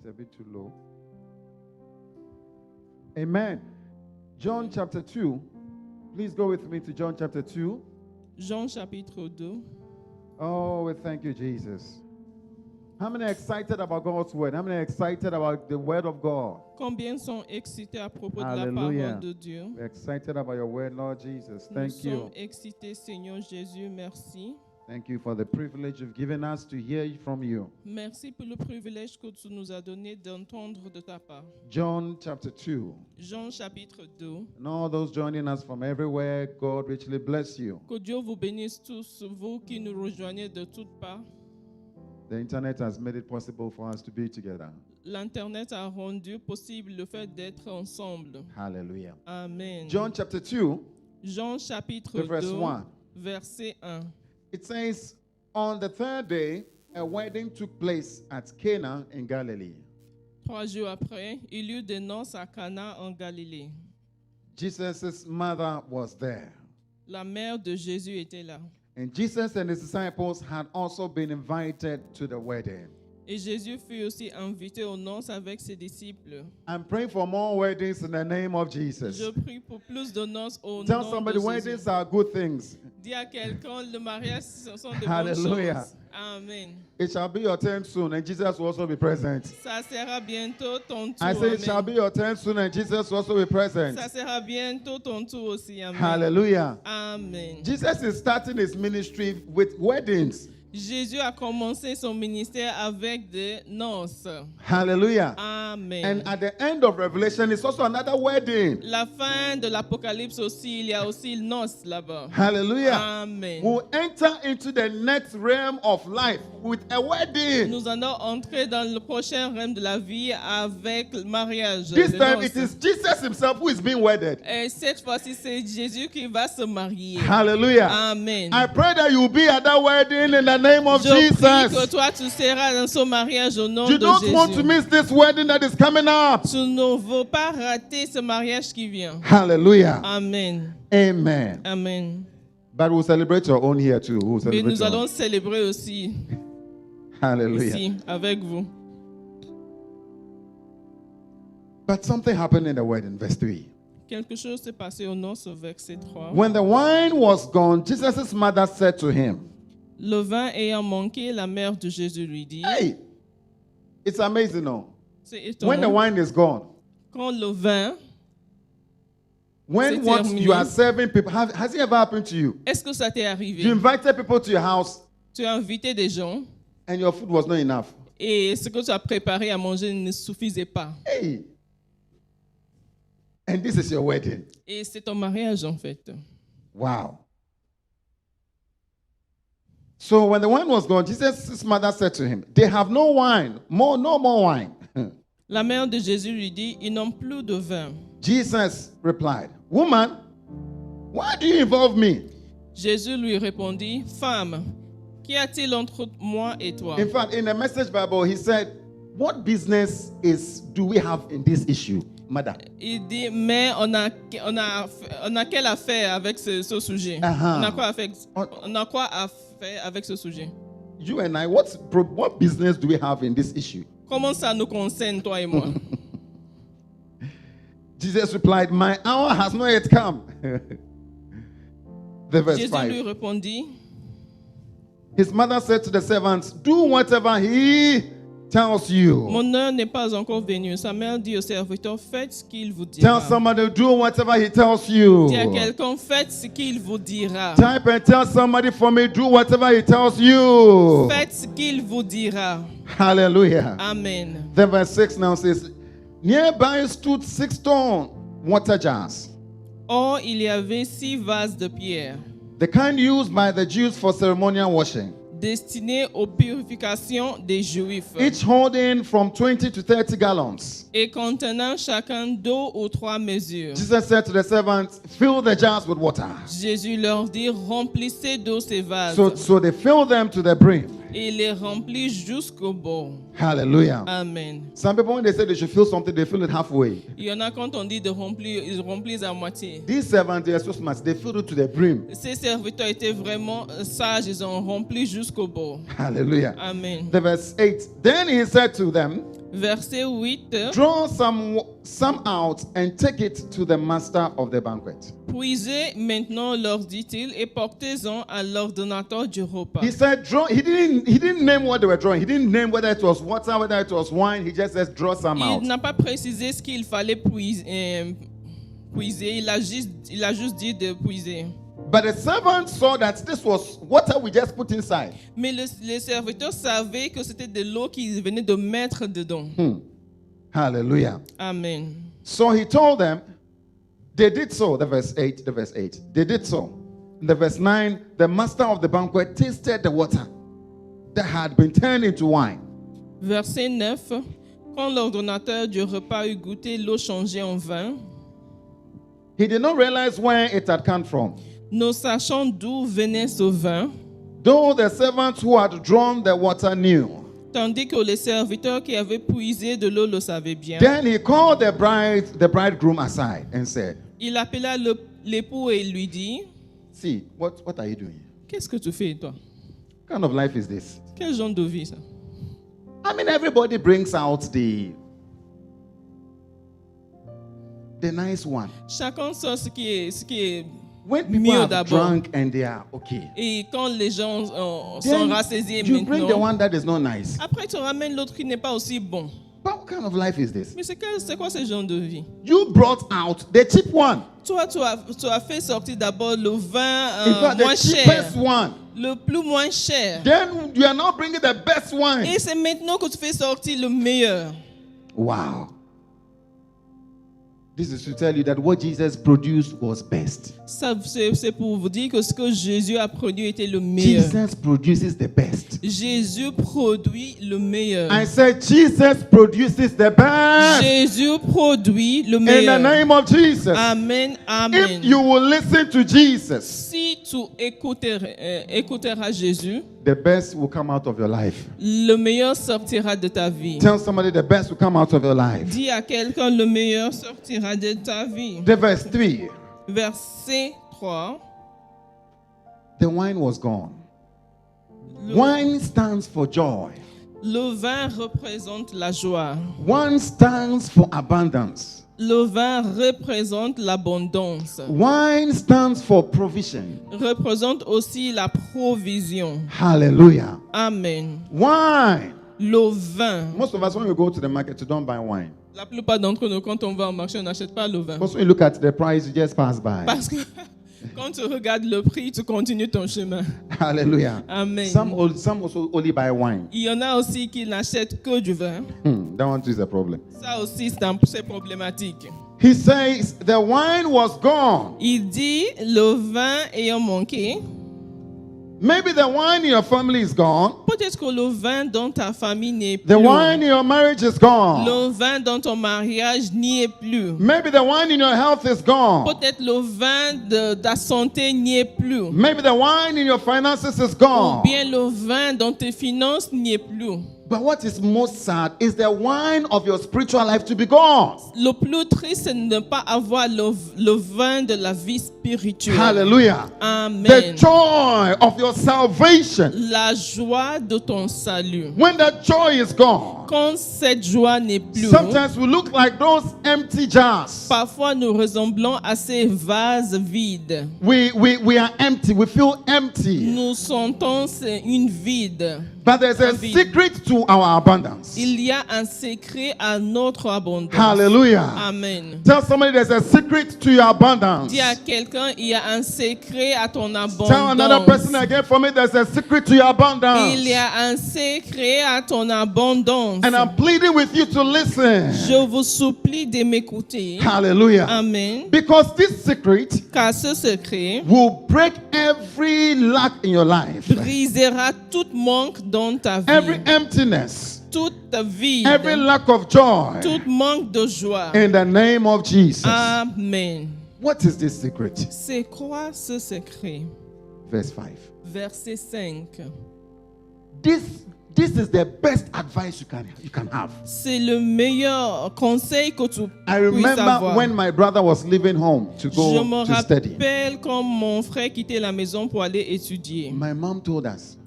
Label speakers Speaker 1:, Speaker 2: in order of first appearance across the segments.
Speaker 1: a bit too low. Amen. John chapter 2. Please go with me to John chapter 2.
Speaker 2: Jean chapitre 2.
Speaker 1: Oh, we thank you, Jesus. How many are excited about God's word? How many are excited about the word of God?
Speaker 2: Combien sont excités à propos de la
Speaker 1: Hallelujah.
Speaker 2: parole de Dieu?
Speaker 1: We're excited about your word, Lord Jesus.
Speaker 2: Nous
Speaker 1: Thank you.
Speaker 2: sommes excités, Seigneur Jésus, merci.
Speaker 1: Thank you for the privilege you've given us to hear from you.
Speaker 2: Merci pour le privilège que tu nous as donné d'entendre de ta part.
Speaker 1: John chapter 2.
Speaker 2: Jean chapitre 2.
Speaker 1: And all those joining us from everywhere, God richly bless you.
Speaker 2: Que Dieu vous bénisse tous, vous qui nous rejoignez de toutes parts.
Speaker 1: The internet has made it possible for us to be together.
Speaker 2: L'Internet a rendu possible le fait d'être ensemble.
Speaker 1: Hallelujah.
Speaker 2: Amen.
Speaker 1: John chapter 2,
Speaker 2: Jean chapitre
Speaker 1: the verse
Speaker 2: 2,
Speaker 1: 1.
Speaker 2: verset 1.
Speaker 1: It says, on the third day, a wedding took place at Cana in Galilee.
Speaker 2: 3 jours après, il y eut des noces à Cana en Galilée.
Speaker 1: Jesus' mother was there.
Speaker 2: La mère de Jésus était là.
Speaker 1: And Jesus and his disciples had also been invited to the wedding.
Speaker 2: Et Jésus fut aussi invité aux noces avec ses disciples.
Speaker 1: I'm praying for more weddings in the name of Jesus.
Speaker 2: Je prie pour plus de noces au
Speaker 1: Tell
Speaker 2: nom
Speaker 1: somebody
Speaker 2: de
Speaker 1: weddings
Speaker 2: Jésus.
Speaker 1: are good things.
Speaker 2: Dis à quelqu'un, le mariage, ce sont de
Speaker 1: Hallelujah.
Speaker 2: bonnes choses. Amen.
Speaker 1: It shall be your turn soon, and Jesus will also be present.
Speaker 2: Ça sera bientôt ton tour.
Speaker 1: I say it
Speaker 2: Amen.
Speaker 1: shall be your turn soon, and Jesus will also be present.
Speaker 2: Ça sera bientôt ton tour aussi. Amen.
Speaker 1: Hallelujah.
Speaker 2: Amen.
Speaker 1: Jesus is starting his ministry with weddings.
Speaker 2: Jésus a commencé son ministère avec des noces.
Speaker 1: Hallelujah.
Speaker 2: Amen.
Speaker 1: And at the end of Revelation, it's also another wedding.
Speaker 2: La fin de l'Apocalypse aussi, il y a aussi une noce là-bas.
Speaker 1: Hallelujah.
Speaker 2: Amen.
Speaker 1: We'll enter into the next realm of life with a wedding.
Speaker 2: Nous allons entrer dans le prochain règne de la vie avec le mariage.
Speaker 1: This
Speaker 2: les
Speaker 1: time
Speaker 2: noces.
Speaker 1: it is Jesus himself who is being wedded.
Speaker 2: Et cette fois-ci, c'est Jésus qui va se marier.
Speaker 1: Hallelujah.
Speaker 2: Amen.
Speaker 1: I pray that you will be at that wedding in the name of
Speaker 2: Je prie que
Speaker 1: Jesus.
Speaker 2: toi, tu seras dans ce mariage au nom
Speaker 1: You
Speaker 2: de
Speaker 1: don't want to
Speaker 2: Jésus.
Speaker 1: miss this wedding that is coming up.
Speaker 2: Tu ne veux pas rater ce mariage qui vient.
Speaker 1: Hallelujah.
Speaker 2: Amen.
Speaker 1: Amen.
Speaker 2: Amen.
Speaker 1: But we'll celebrate your own here too. We'll
Speaker 2: Mais
Speaker 1: celebrate
Speaker 2: nous
Speaker 1: your
Speaker 2: allons
Speaker 1: own.
Speaker 2: célébrer aussi
Speaker 1: Hallelujah.
Speaker 2: ici avec vous.
Speaker 1: But something happened in the wedding, verse 3.
Speaker 2: Quelque chose s'est passé au noces, verset 3.
Speaker 1: When the wine was gone, Jesus' mother said to him,
Speaker 2: Le vin ayant manqué, la mère de Jésus lui dit,
Speaker 1: hey, it's amazing, no?
Speaker 2: c'est
Speaker 1: When the
Speaker 2: étonnant,
Speaker 1: wine is gone,
Speaker 2: quand le vin,
Speaker 1: when
Speaker 2: C'est
Speaker 1: what
Speaker 2: terminé.
Speaker 1: you are serving people, has it ever happened to you?
Speaker 2: est-ce que ça t'est
Speaker 1: You
Speaker 2: arrivé?
Speaker 1: invited people to your house
Speaker 2: Tu as invité des gens
Speaker 1: and your food was not enough.
Speaker 2: et ce que tu as préparé à manger ne suffisait pas.
Speaker 1: Hey, and this is your wedding.
Speaker 2: Et c'est ton mariage en fait.
Speaker 1: Wow. So when the wine was gone, Jesus' mother said to him, they have no wine, no more wine.
Speaker 2: La mère de Jésus lui dit, ils n'ont plus de vin.
Speaker 1: Jesus replied, woman, why do you involve me?
Speaker 2: Jésus lui répondit, femme, qu'y a-t-il entre moi et toi?
Speaker 1: In fact, in the Message Bible, he said, what business do we have in this issue, mother?
Speaker 2: Il dit, mais on a quelle affaire avec ce sujet?
Speaker 1: Uh-huh.
Speaker 2: On a quoi à faire avec ce sujet?
Speaker 1: You and I, what business do we have in this issue?
Speaker 2: Comment ça nous concerne, toi et moi?
Speaker 1: Jesus replied, my hour has not yet come. The verse
Speaker 2: Jésus
Speaker 1: 5.
Speaker 2: lui répondit,
Speaker 1: His mother said to the servants, do whatever he tells you.
Speaker 2: mon heure n'est pas encore venue. Sa mère dit au serviteur, faites ce qu'il vous dira.
Speaker 1: Tell somebody, do whatever he tells you.
Speaker 2: Dis à quelqu'un, faites ce qu'il vous dira.
Speaker 1: Type and tell somebody for me, do whatever he tells you.
Speaker 2: Faites ce qu'il vous dira.
Speaker 1: Hallelujah.
Speaker 2: Amen.
Speaker 1: Then verse 6 now says, nearby stood 6 stone water jars,
Speaker 2: Or, il y avait 6 vases de pierre,
Speaker 1: the kind used by the Jews for ceremonial washing,
Speaker 2: destinés aux purifications des Juifs,
Speaker 1: each holding from 20 to 30 gallons.
Speaker 2: et contenant chacun 2 ou 3 mesures.
Speaker 1: Jesus said to the servants, fill the jars with water.
Speaker 2: Jésus leur dit, remplissez d'eau ces vases.
Speaker 1: So they filled them to the brim.
Speaker 2: Et il les remplit jusqu'au bord.
Speaker 1: Hallelujah.
Speaker 2: Amen.
Speaker 1: Some people, when they say they should fill something, they fill it halfway.
Speaker 2: Il y en a quand on dit de remplir, ils remplissent à moitié.
Speaker 1: These servants, they are so smart. They filled it to the brim.
Speaker 2: Ces serviteurs étaient vraiment sages, ils ont rempli jusqu'au bord.
Speaker 1: Hallelujah.
Speaker 2: Amen.
Speaker 1: The verse 8. Then he said to them,
Speaker 2: Verset 8.
Speaker 1: Draw some out and take it to the master of the banquet.
Speaker 2: Puisez maintenant, leur dit-il, et portez-en à l'ordonnateur du repas.
Speaker 1: He said, draw. He didn't name what they were drawing. He didn't name whether it was water, whether it was wine. He just says, draw some out.
Speaker 2: Il n'a pas précisé ce qu'il fallait puiser. Il a juste dit de puiser.
Speaker 1: But the servant saw that this was water we just put inside.
Speaker 2: Mais les serviteurs savaient que c'était de l'eau qu'ils venaient de mettre dedans.
Speaker 1: Hallelujah.
Speaker 2: Amen.
Speaker 1: So he told them, they did so, the verse 8. They did so. In the verse 9, the master of the banquet tasted the water that had been turned into wine.
Speaker 2: Verset 9. Quand l'ordonnateur du repas eut goûté l'eau changée en vin,
Speaker 1: He did not realize where it had come from.
Speaker 2: ne sachant d'où venait ce vin,
Speaker 1: Though the servants who had drawn the water knew.
Speaker 2: tandis que les serviteurs qui avaient puisé de l'eau le savaient bien.
Speaker 1: Then he called the bridegroom aside and said,
Speaker 2: Il appela l'époux et lui dit,
Speaker 1: see, what are you doing?
Speaker 2: qu'est-ce que tu fais toi?
Speaker 1: What kind of life is this?
Speaker 2: Quel genre de vie ça?
Speaker 1: I mean, everybody brings out the nice one.
Speaker 2: Chacun sort ce qui est
Speaker 1: When people
Speaker 2: mieux
Speaker 1: have
Speaker 2: d'abord.
Speaker 1: drunk and they are okay,
Speaker 2: Et quand les gens sont
Speaker 1: then
Speaker 2: rassasiés
Speaker 1: you bring the
Speaker 2: maintenant,
Speaker 1: one that is not nice.
Speaker 2: après tu ramènes l'autre qui n'est pas aussi bon.
Speaker 1: But what kind of life is this?
Speaker 2: Mais c'est quoi ce genre de vie?
Speaker 1: You brought out the cheap one.
Speaker 2: Toi, tu as fait sortir d'abord le vin
Speaker 1: In fact,
Speaker 2: moins
Speaker 1: the
Speaker 2: cher,
Speaker 1: cheapest one.
Speaker 2: le plus moins cher.
Speaker 1: Then you are now bringing the best one.
Speaker 2: Et c'est maintenant que tu fais sortir le meilleur.
Speaker 1: Wow. This is to tell you that what Jesus produced was best.
Speaker 2: Ça, c'est pour vous dire que ce que Jésus a produit était le meilleur.
Speaker 1: Jesus produces the best.
Speaker 2: Jésus produit le meilleur.
Speaker 1: I said Jesus produces the best.
Speaker 2: Jésus produit le
Speaker 1: In the
Speaker 2: meilleur.
Speaker 1: name of Jesus.
Speaker 2: Amen, amen.
Speaker 1: If you will listen to Jesus,
Speaker 2: Si tu écouteras Jésus,
Speaker 1: the best will come out of your life.
Speaker 2: le meilleur sortira de ta vie.
Speaker 1: Tell somebody the best will come out of your life.
Speaker 2: Dis à quelqu'un, le meilleur sortira de ta vie.
Speaker 1: The verse 3.
Speaker 2: Verset 3.
Speaker 1: The wine was gone.
Speaker 2: Le,
Speaker 1: Wine stands for joy.
Speaker 2: le vin représente la joie.
Speaker 1: Wine stands for abundance.
Speaker 2: Le vin représente l'abondance.
Speaker 1: Wine stands for provision.
Speaker 2: Représente aussi la provision.
Speaker 1: Hallelujah.
Speaker 2: Amen.
Speaker 1: Wine.
Speaker 2: Le vin.
Speaker 1: Most of us, when we go to the market, you don't buy wine.
Speaker 2: La plupart d'entre nous, quand on va au marché, on n'achète pas le vin.
Speaker 1: Because when you look at the price, you just pass by.
Speaker 2: Parce que quand tu regardes le prix, tu continues ton chemin.
Speaker 1: Hallelujah.
Speaker 2: Amen.
Speaker 1: Some also only buy wine.
Speaker 2: Il y en a aussi qui n'achètent que du vin.
Speaker 1: That one too is a problem.
Speaker 2: Ça aussi, c'est problématique.
Speaker 1: He says the wine was gone.
Speaker 2: Il dit, le vin ayant manqué,
Speaker 1: Maybe the wine in your family is gone.
Speaker 2: peut-être que le vin dans ta famille n'est plus.
Speaker 1: The wine in your marriage is gone.
Speaker 2: Le vin dans ton mariage n'y est plus.
Speaker 1: Maybe the wine in your health is gone.
Speaker 2: Peut-être le vin de ta santé n'y est plus.
Speaker 1: Maybe the wine in your finances is
Speaker 2: Ou
Speaker 1: gone.
Speaker 2: bien le vin dans tes finances n'y est plus.
Speaker 1: But what is most sad is the wine of your spiritual life to be gone.
Speaker 2: Le plus triste, c'est de ne pas avoir le vin de la vie spirituelle.
Speaker 1: Hallelujah.
Speaker 2: Amen.
Speaker 1: The joy of your salvation.
Speaker 2: La joie de ton salut.
Speaker 1: When that joy is gone,
Speaker 2: Quand cette joie n'est plus,
Speaker 1: sometimes we look like those empty jars.
Speaker 2: parfois nous ressemblons à ces vases vides.
Speaker 1: We are empty. We feel empty.
Speaker 2: Nous sentons une vide.
Speaker 1: But there's a secret to our abundance.
Speaker 2: Il y a un secret à notre abondance.
Speaker 1: Hallelujah.
Speaker 2: Amen.
Speaker 1: Tell somebody there's a secret to your abundance.
Speaker 2: Dis à quelqu'un, il y a un secret à ton abondance.
Speaker 1: Tell another person again for me there's a secret to your abundance.
Speaker 2: Il y a un secret à ton abondance.
Speaker 1: And I'm pleading with you to listen.
Speaker 2: Je vous supplie de m'écouter.
Speaker 1: Hallelujah.
Speaker 2: Amen.
Speaker 1: Because this secret
Speaker 2: Car ce secret
Speaker 1: will break every lack in your life,
Speaker 2: brisera tout manque dans ta vie.
Speaker 1: every emptiness,
Speaker 2: Toute vide.
Speaker 1: every lack of joy.
Speaker 2: Tout manque de joie.
Speaker 1: In the name of Jesus.
Speaker 2: Amen.
Speaker 1: What is this secret?
Speaker 2: C'est quoi ce secret?
Speaker 1: Verse 5.
Speaker 2: Verset 5.
Speaker 1: This is the best advice you can have.
Speaker 2: C'est le meilleur conseil que tu
Speaker 1: I
Speaker 2: puisses
Speaker 1: remember
Speaker 2: avoir.
Speaker 1: when my brother was leaving home to
Speaker 2: Je
Speaker 1: go
Speaker 2: me
Speaker 1: to study.
Speaker 2: rappelle quand mon frère quittait la maison pour aller étudier.
Speaker 1: My mom told us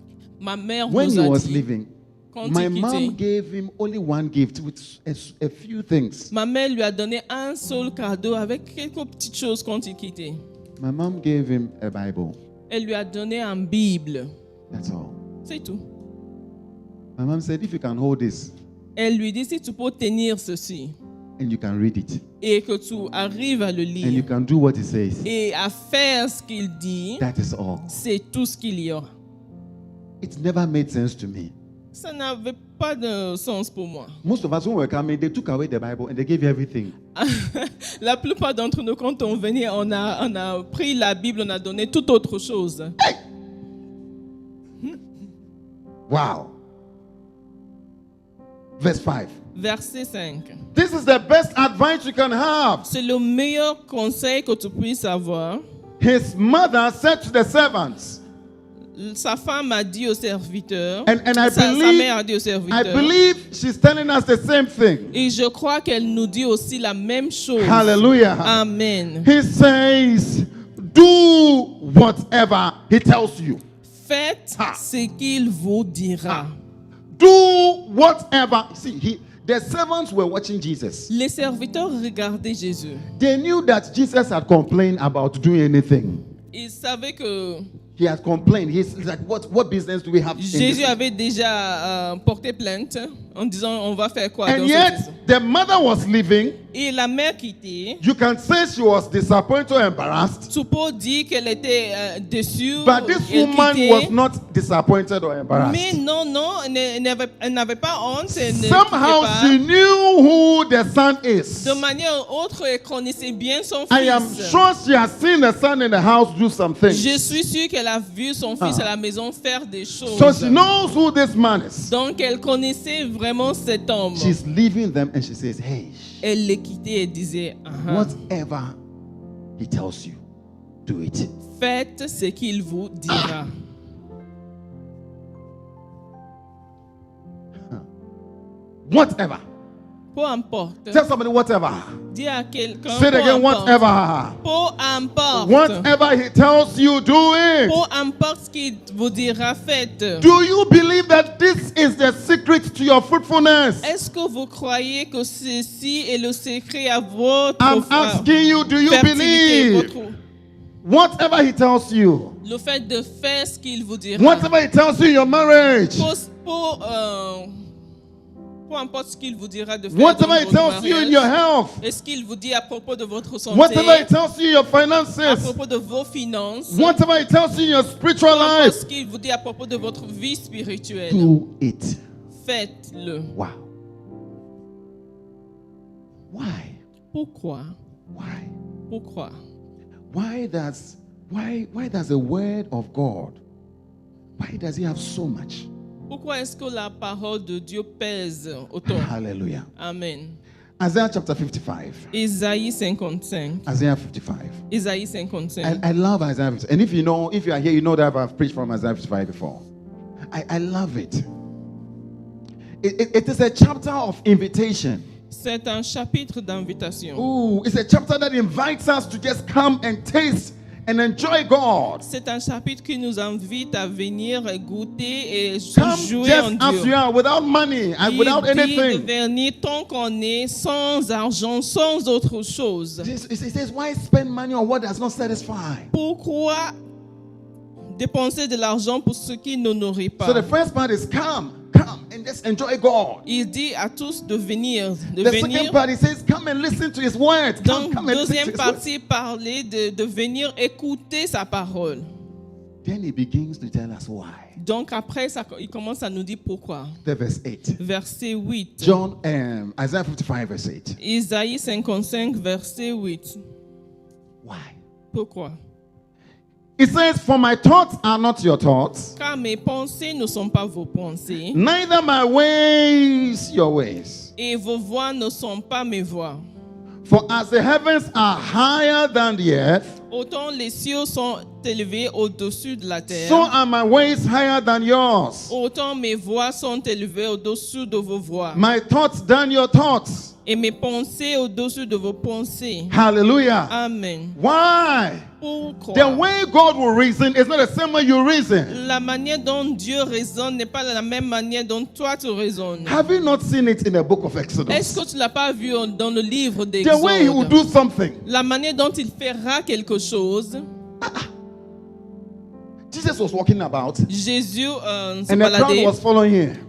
Speaker 2: Ma mère
Speaker 1: when
Speaker 2: nous
Speaker 1: he
Speaker 2: a
Speaker 1: was
Speaker 2: dit,
Speaker 1: leaving,
Speaker 2: quand
Speaker 1: My
Speaker 2: il
Speaker 1: mom
Speaker 2: quittait.
Speaker 1: gave him only one gift with a few things.
Speaker 2: Ma mère lui a donné un seul cadeau avec quelques petites choses quand il quittait.
Speaker 1: My mom gave him a Bible.
Speaker 2: Elle lui a donné une Bible.
Speaker 1: That's all.
Speaker 2: C'est tout.
Speaker 1: My mom said, if you can hold this
Speaker 2: Elle lui dit si tu peux tenir ceci
Speaker 1: and you can read it
Speaker 2: et que tu arrives à le
Speaker 1: and you
Speaker 2: lire
Speaker 1: can do what it says,
Speaker 2: et à faire ce qu'il dit,
Speaker 1: that is all.
Speaker 2: c'est tout ce qu'il y aura.
Speaker 1: It never made sense to me.
Speaker 2: Ça n'avait pas de sens pour moi.
Speaker 1: Most of us, when we were coming, they took away the Bible and they gave you everything.
Speaker 2: La plupart d'entre nous, quand on venait, on a pris la Bible, on a donné toute autre chose.
Speaker 1: Wow. Verse 5.
Speaker 2: Verset 5.
Speaker 1: This is the best advice you can have.
Speaker 2: C'est le meilleur conseil que tu puisses avoir.
Speaker 1: His mother said to the servants,
Speaker 2: Sa femme a dit au serviteur,
Speaker 1: and I
Speaker 2: sa
Speaker 1: believe,
Speaker 2: mère a dit au
Speaker 1: I
Speaker 2: serviteur,
Speaker 1: believe she's telling us the same thing.
Speaker 2: et je crois qu'elle nous dit aussi la même chose.
Speaker 1: Hallelujah.
Speaker 2: Amen.
Speaker 1: He says, do whatever he tells you.
Speaker 2: Faites
Speaker 1: Ah.
Speaker 2: ce qu'il vous dira.
Speaker 1: Do whatever. See, the servants were watching Jesus.
Speaker 2: Les serviteurs regardaient Jésus.
Speaker 1: They knew that Jesus had complained about doing anything.
Speaker 2: Ils savaient que
Speaker 1: He had complained. He's like, what business do we have in
Speaker 2: Jésus
Speaker 1: this?
Speaker 2: avait déjà porté plainte en disant on va faire quoi dans
Speaker 1: And
Speaker 2: cette
Speaker 1: yet,
Speaker 2: maison.
Speaker 1: the mother was leaving.
Speaker 2: Et la mère quittait.
Speaker 1: You can say she was disappointed or embarrassed.
Speaker 2: Tu peux dire qu'elle était déçue.
Speaker 1: But this
Speaker 2: elle
Speaker 1: woman
Speaker 2: quittait.
Speaker 1: was not disappointed or
Speaker 2: Mais
Speaker 1: embarrassed.
Speaker 2: non, elle n'avait pas honte. Elle ne
Speaker 1: Somehow
Speaker 2: quittait pas.
Speaker 1: she knew who the son is.
Speaker 2: De manière ou autre, elle connaissait bien son
Speaker 1: I am
Speaker 2: fils.
Speaker 1: sure she has seen the son in the house do something.
Speaker 2: Je suis sûre qu'elle a vu son fils à la maison faire des choses.
Speaker 1: So she knows who this man is.
Speaker 2: Donc elle connaissait vraiment cet homme.
Speaker 1: She's leaving them and she says, hey,
Speaker 2: Elle les quittait et disait,
Speaker 1: whatever he tells you, do it.
Speaker 2: faites ce qu'il vous dira.
Speaker 1: Whatever.
Speaker 2: Peu importe.
Speaker 1: Tell somebody whatever.
Speaker 2: Dis à quelqu'un,
Speaker 1: Say it
Speaker 2: peu
Speaker 1: again,
Speaker 2: importe.
Speaker 1: whatever.
Speaker 2: Peu importe.
Speaker 1: Whatever he tells you, do it.
Speaker 2: Peu importe ce qu'il vous dira, faites.
Speaker 1: Do you believe that this is the secret to your fruitfulness?
Speaker 2: Est-ce que vous croyez que ceci est le secret à votre
Speaker 1: I'm asking you, do you
Speaker 2: fertilité,
Speaker 1: believe?
Speaker 2: votre-
Speaker 1: Whatever he tells you,
Speaker 2: le fait de faire ce qu'il vous dira.
Speaker 1: whatever he tells you in your marriage,
Speaker 2: Peu importe ce qu'il vous dira de faire
Speaker 1: whatever
Speaker 2: dans
Speaker 1: he
Speaker 2: votre
Speaker 1: tells you in your
Speaker 2: mariage,
Speaker 1: health,
Speaker 2: est-ce qu'il vous dit à propos de votre santé,
Speaker 1: whatever he tells you in your
Speaker 2: à
Speaker 1: finances,
Speaker 2: propos de vos finances,
Speaker 1: whatever he tells you in your
Speaker 2: peu
Speaker 1: spiritual
Speaker 2: importe
Speaker 1: life,
Speaker 2: ce qu'il vous dit à propos de votre vie spirituelle,
Speaker 1: do it.
Speaker 2: faites-le.
Speaker 1: Wow. Why?
Speaker 2: Pourquoi?
Speaker 1: Why?
Speaker 2: Pourquoi?
Speaker 1: Why does the word of God, why does he have so much?
Speaker 2: Pourquoi est-ce que la parole de Dieu pèse autant?
Speaker 1: Hallelujah.
Speaker 2: Amen.
Speaker 1: Isaiah chapter 55.
Speaker 2: Isaïe 55.
Speaker 1: Isaiah 55.
Speaker 2: Isaïe 55.
Speaker 1: I love Isaiah 55. And if you are here, you know that I've preached from Isaiah 55 before. I love it. It is a chapter of invitation.
Speaker 2: C'est un chapitre d'invitation.
Speaker 1: Ooh, it's a chapter that invites us to just come and taste and enjoy God.
Speaker 2: C'est un chapitre qui nous invite à venir goûter et
Speaker 1: Come
Speaker 2: jouer en
Speaker 1: just as you
Speaker 2: Dieu.
Speaker 1: are, without money and without
Speaker 2: Il dit de
Speaker 1: anything.
Speaker 2: venir tant qu'on est, sans argent, sans autre chose.
Speaker 1: It says, why spend money on what does not satisfy?
Speaker 2: Pourquoi dépenser de l'argent pour ce qui ne nourrit
Speaker 1: So the
Speaker 2: pas?
Speaker 1: first part is come and just enjoy God.
Speaker 2: Il dit à tous de venir.
Speaker 1: The second part, he says, come and listen to his word.
Speaker 2: Donc,
Speaker 1: Come and listen to
Speaker 2: deuxième
Speaker 1: his word.
Speaker 2: partie, parler de venir écouter sa parole.
Speaker 1: Then he begins to tell us why.
Speaker 2: Donc après, il commence à nous dire pourquoi.
Speaker 1: The verse 8.
Speaker 2: Verset 8.
Speaker 1: Isaiah 55 verse 8.
Speaker 2: Isaïe 55, verset 8.
Speaker 1: Why?
Speaker 2: Pourquoi?
Speaker 1: It says, for my thoughts are not your thoughts,
Speaker 2: Car mes pensées ne sont pas vos pensées,
Speaker 1: neither my ways your ways.
Speaker 2: et vos voix ne sont pas mes voix.
Speaker 1: For as the heavens are higher than the earth,
Speaker 2: Autant les cieux sont élevés au-dessus de la terre,
Speaker 1: so are my ways higher than yours.
Speaker 2: autant mes voix sont élevées au-dessus de vos voix.
Speaker 1: My thoughts than your thoughts.
Speaker 2: Et mes pensées au-dessus de vos pensées.
Speaker 1: Hallelujah.
Speaker 2: Amen.
Speaker 1: Why?
Speaker 2: Pourquoi?
Speaker 1: The way God will reason is not the same way you reason.
Speaker 2: La manière dont Dieu raisonne n'est pas la même manière dont toi tu raisonnes.
Speaker 1: Have you not seen it in the book of
Speaker 2: Est-ce
Speaker 1: Exodus?
Speaker 2: que tu l'as pas vu dans le livre
Speaker 1: The way he will
Speaker 2: d'Exode?
Speaker 1: do something.
Speaker 2: La manière dont il fera quelque chose.
Speaker 1: Jesus was walking about
Speaker 2: Jésus se
Speaker 1: and the crowd
Speaker 2: baladait
Speaker 1: was following him.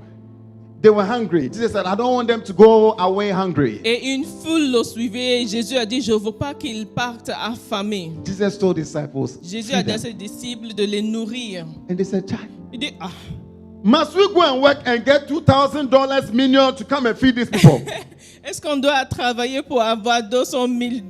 Speaker 1: They were hungry. Jesus said, I don't want them to go away hungry.
Speaker 2: et une foule le suivait. Jésus a dit, je ne veux pas qu'ils partent affamés.
Speaker 1: Jesus told his disciples,
Speaker 2: Jésus a
Speaker 1: "Feed
Speaker 2: dit à
Speaker 1: them."
Speaker 2: ses disciples de les nourrir.
Speaker 1: And they said, Child,
Speaker 2: Il dit, ah,
Speaker 1: must we go and work and get $2,000 million to come and feed these people?
Speaker 2: est-ce qu'on doit travailler pour avoir 200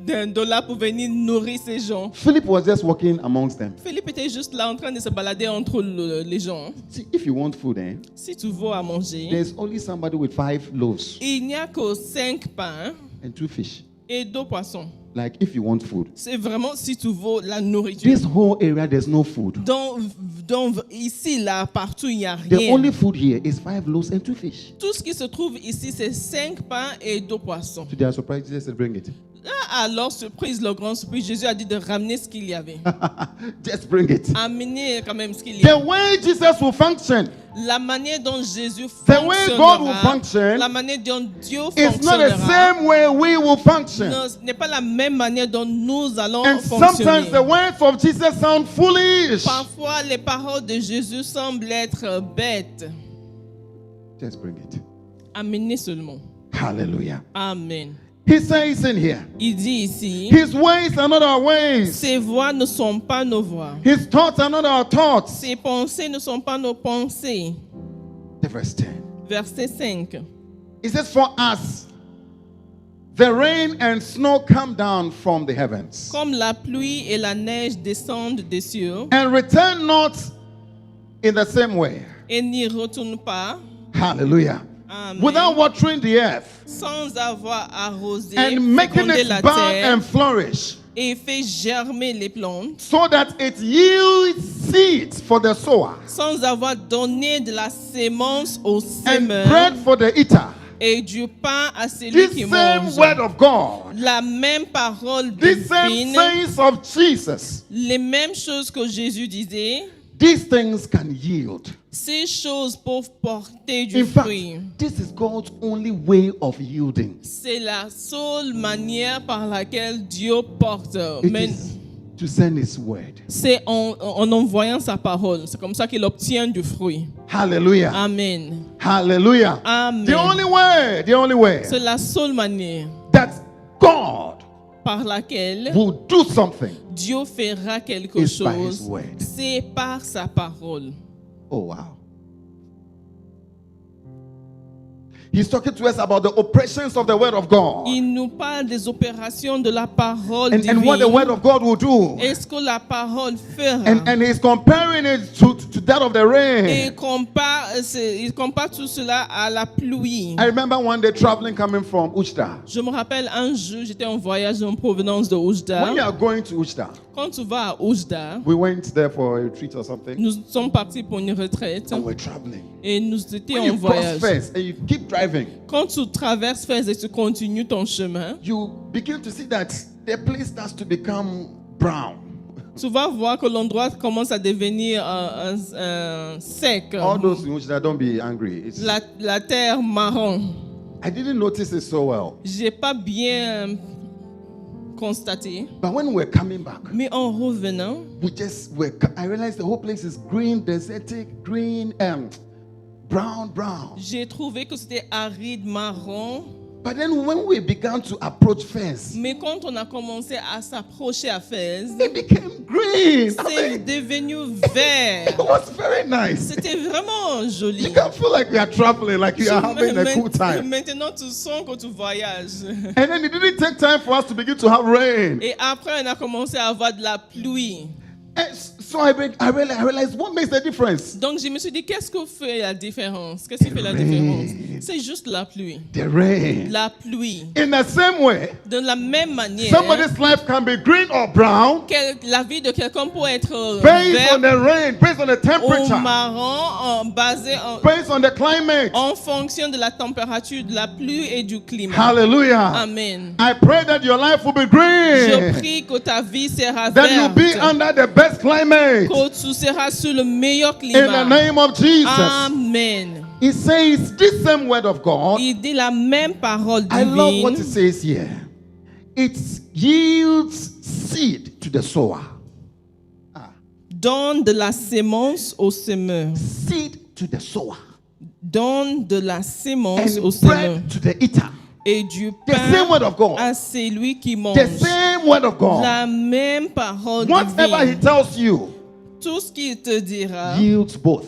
Speaker 2: 000 dollars pour venir nourrir ces gens?
Speaker 1: Philip was just walking amongst them.
Speaker 2: Philippe était juste là en train de se balader entre les gens.
Speaker 1: See, if you want food,
Speaker 2: Si tu veux à manger,
Speaker 1: there's only somebody with 5 loaves
Speaker 2: il n'y a que 5 pains
Speaker 1: and 2 fish.
Speaker 2: et 2 poissons.
Speaker 1: Like if you want food.
Speaker 2: C'est vraiment si tu veux la nourriture.
Speaker 1: This whole area, there's no food.
Speaker 2: Donc ici, là, partout, il n'y a
Speaker 1: The
Speaker 2: rien.
Speaker 1: only food here is 5 loaves and 2 fish.
Speaker 2: Tout ce qui se trouve ici, c'est 5 pains et 2 poissons.
Speaker 1: To their surprise, Jesus said, bring it.
Speaker 2: Là, alors, surprise, le grand surprise, Jésus a dit de ramener ce qu'il y avait.
Speaker 1: Just bring it.
Speaker 2: Amener quand même ce qu'il y
Speaker 1: The
Speaker 2: a.
Speaker 1: way Jesus will function
Speaker 2: La manière dont Jésus
Speaker 1: The way God will
Speaker 2: fonctionnera,
Speaker 1: function
Speaker 2: la manière dont Dieu
Speaker 1: is not the
Speaker 2: fonctionnera,
Speaker 1: same way we will function.
Speaker 2: ce n'est pas la même manière dont nous allons
Speaker 1: And
Speaker 2: fonctionner.
Speaker 1: sometimes the words of Jesus sound foolish.
Speaker 2: Parfois, les paroles de Jésus semblent être bêtes.
Speaker 1: Just bring it.
Speaker 2: Amenez seulement.
Speaker 1: Hallelujah.
Speaker 2: Amen.
Speaker 1: He says in here,
Speaker 2: Il dit ici,
Speaker 1: his ways are not our ways.
Speaker 2: ses voix ne sont pas nos voix.
Speaker 1: His thoughts are not our thoughts.
Speaker 2: Ses pensées ne sont pas nos pensées.
Speaker 1: The verse 10.
Speaker 2: Verset 5.
Speaker 1: It says, for us, the rain and snow come down from the heavens
Speaker 2: Comme la pluie et la neige descendent des cieux
Speaker 1: and return not in the same way.
Speaker 2: et n'y retournent pas,
Speaker 1: Hallelujah.
Speaker 2: Amen,
Speaker 1: Without watering the earth
Speaker 2: sans avoir arrosé,
Speaker 1: and making
Speaker 2: fécondé
Speaker 1: it
Speaker 2: la
Speaker 1: bound
Speaker 2: terre
Speaker 1: and flourish,
Speaker 2: et fait germer les plantes,
Speaker 1: so that it yields seeds for the sower
Speaker 2: sans avoir donné de la sémence au
Speaker 1: and
Speaker 2: semeur
Speaker 1: bread for the eater.
Speaker 2: et du pain à celui
Speaker 1: This
Speaker 2: qui
Speaker 1: same
Speaker 2: mange.
Speaker 1: word of God,
Speaker 2: La même parole
Speaker 1: this same
Speaker 2: divine,
Speaker 1: sayings of Jesus,
Speaker 2: les mêmes choses que Jésus disait,
Speaker 1: these things can yield.
Speaker 2: ces choses peuvent porter du
Speaker 1: In fact,
Speaker 2: fruit.
Speaker 1: this is God's only way of yielding.
Speaker 2: C'est la seule manière par laquelle Dieu porte.
Speaker 1: It
Speaker 2: Mais
Speaker 1: is to send His word.
Speaker 2: c'est en envoyant sa parole. C'est comme ça qu'il obtient du fruit.
Speaker 1: Hallelujah.
Speaker 2: Amen.
Speaker 1: Hallelujah.
Speaker 2: Amen.
Speaker 1: The only way
Speaker 2: C'est la seule manière
Speaker 1: that God
Speaker 2: par laquelle
Speaker 1: will do something
Speaker 2: Dieu fera quelque
Speaker 1: is by His
Speaker 2: chose.
Speaker 1: word.
Speaker 2: C'est par sa parole.
Speaker 1: Oh, wow. He's talking to us about the operations of the word of God
Speaker 2: Il nous parle des opérations de la parole
Speaker 1: and what the word
Speaker 2: divine.
Speaker 1: of God will do.
Speaker 2: Est-ce que la parole fera?
Speaker 1: And he's comparing it to that of the rain.
Speaker 2: Et il compare tout cela à la pluie.
Speaker 1: I remember one day traveling coming from Ujda.
Speaker 2: Je me rappelle un jour, j'étais en voyage en provenance de Oujda.
Speaker 1: When you are going to Ujda,
Speaker 2: Quand tu vas à Oujda,
Speaker 1: we went there for a retreat or something,
Speaker 2: nous sommes partis pour une retraite
Speaker 1: and we're traveling.
Speaker 2: et nous étions
Speaker 1: When
Speaker 2: en
Speaker 1: you cross
Speaker 2: voyage.
Speaker 1: first and you keep driving,
Speaker 2: Quand tu traverses Fès et tu continues ton chemin,
Speaker 1: you begin to see that the place starts to become brown.
Speaker 2: tu vas voir que l'endroit commence à devenir sec.
Speaker 1: All those in Ujda, don't be angry. It's,
Speaker 2: La terre marron.
Speaker 1: I didn't notice it so well.
Speaker 2: J'ai pas bien constaté.
Speaker 1: But when we're coming back,
Speaker 2: Mais en revenant,
Speaker 1: I realized the whole place is green, desertic, green, brown.
Speaker 2: j'ai trouvé que c'était aride, marron.
Speaker 1: But then when we began to approach Fez,
Speaker 2: Mais quand on a commencé à s'approcher à Fès,
Speaker 1: it became green.
Speaker 2: c'est devenu vert.
Speaker 1: It was very nice.
Speaker 2: C'était vraiment joli.
Speaker 1: You can feel like you are traveling, like you are having a cool time.
Speaker 2: Maintenant, tu sens que tu voyages.
Speaker 1: And then it didn't take time for us to begin to have rain.
Speaker 2: Et après, on a commencé à avoir de la pluie.
Speaker 1: And So I realized what makes the difference.
Speaker 2: Donc je me suis dit, qu'est-ce que fait la différence? Qu'est-ce qui fait la différence? C'est juste la pluie.
Speaker 1: The rain.
Speaker 2: La pluie.
Speaker 1: In the same way,
Speaker 2: De la même manière,
Speaker 1: somebody's life can be green or brown
Speaker 2: la vie de quelqu'un peut être
Speaker 1: based
Speaker 2: vert
Speaker 1: on the rain, based on the
Speaker 2: ou
Speaker 1: temperature,
Speaker 2: marron, basé
Speaker 1: based on the climate.
Speaker 2: en fonction de la température, de la pluie et du climat.
Speaker 1: Hallelujah.
Speaker 2: Amen.
Speaker 1: I pray that your life will be
Speaker 2: Je
Speaker 1: green,
Speaker 2: prie que ta vie sera
Speaker 1: that you'll be
Speaker 2: verte,
Speaker 1: under the best climate.
Speaker 2: que tu seras sur le meilleur
Speaker 1: In the
Speaker 2: climat.
Speaker 1: name of Jesus.
Speaker 2: Amen.
Speaker 1: He says this same word of God.
Speaker 2: Il dit la même parole
Speaker 1: I love what it
Speaker 2: divine.
Speaker 1: says here. It yields seed to the sower.
Speaker 2: Donne de la sémence au semeur.
Speaker 1: Seed to the sower.
Speaker 2: Donne de la sémence
Speaker 1: And
Speaker 2: au semeur.
Speaker 1: bread to the eater.
Speaker 2: Et du
Speaker 1: The same
Speaker 2: pain
Speaker 1: word of God.
Speaker 2: à celui qui mange.
Speaker 1: The same word of God.
Speaker 2: La même parole
Speaker 1: Whatever he
Speaker 2: divine.
Speaker 1: tells you
Speaker 2: Tout ce qu'il te dira
Speaker 1: yields both.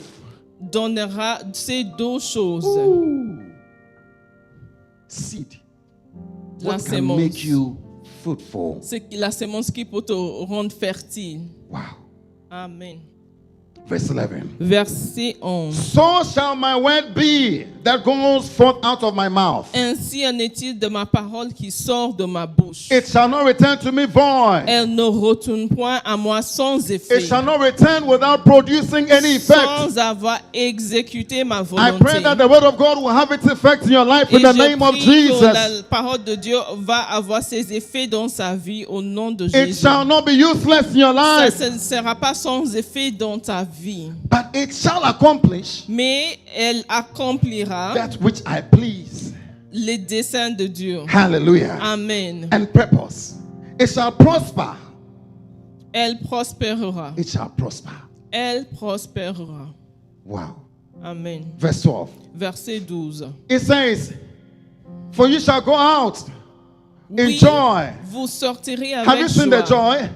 Speaker 2: donnera ces deux choses.
Speaker 1: Seed.
Speaker 2: La
Speaker 1: What can
Speaker 2: sémence.
Speaker 1: make you fruitful?
Speaker 2: C'est la sémence qui peut te rendre fertile.
Speaker 1: Wow.
Speaker 2: Amen.
Speaker 1: Verse 11.
Speaker 2: Verset 11.
Speaker 1: So shall my word be that goes forth out of my mouth.
Speaker 2: Ainsi en est-il de ma parole qui sort de ma bouche.
Speaker 1: It shall not return to me void.
Speaker 2: Elle ne retourne point à moi sans effet,
Speaker 1: It shall not return without producing any effect.
Speaker 2: sans avoir exécuté ma
Speaker 1: I
Speaker 2: volonté.
Speaker 1: pray that the word of God will have its effect in your life
Speaker 2: Et
Speaker 1: in the
Speaker 2: je
Speaker 1: name of
Speaker 2: prie que
Speaker 1: Jesus.
Speaker 2: la parole de Dieu va avoir ses effets dans sa vie au nom de
Speaker 1: It
Speaker 2: Jésus.
Speaker 1: shall not be useless in your
Speaker 2: Ça
Speaker 1: life,
Speaker 2: ne sera pas sans effet dans ta vie,
Speaker 1: but it shall accomplish
Speaker 2: mais elle accomplira
Speaker 1: that which I please.
Speaker 2: les desseins de Dieu.
Speaker 1: Hallelujah.
Speaker 2: Amen.
Speaker 1: And purpose. It shall prosper.
Speaker 2: Elle prospérera.
Speaker 1: It shall prosper.
Speaker 2: Elle prospérera.
Speaker 1: Wow.
Speaker 2: Amen.
Speaker 1: Verse 12.
Speaker 2: Verset 12.
Speaker 1: It says, for you shall go out in
Speaker 2: Oui,
Speaker 1: joy.
Speaker 2: vous sortirez
Speaker 1: Have you
Speaker 2: avec
Speaker 1: seen the
Speaker 2: joie.
Speaker 1: joy?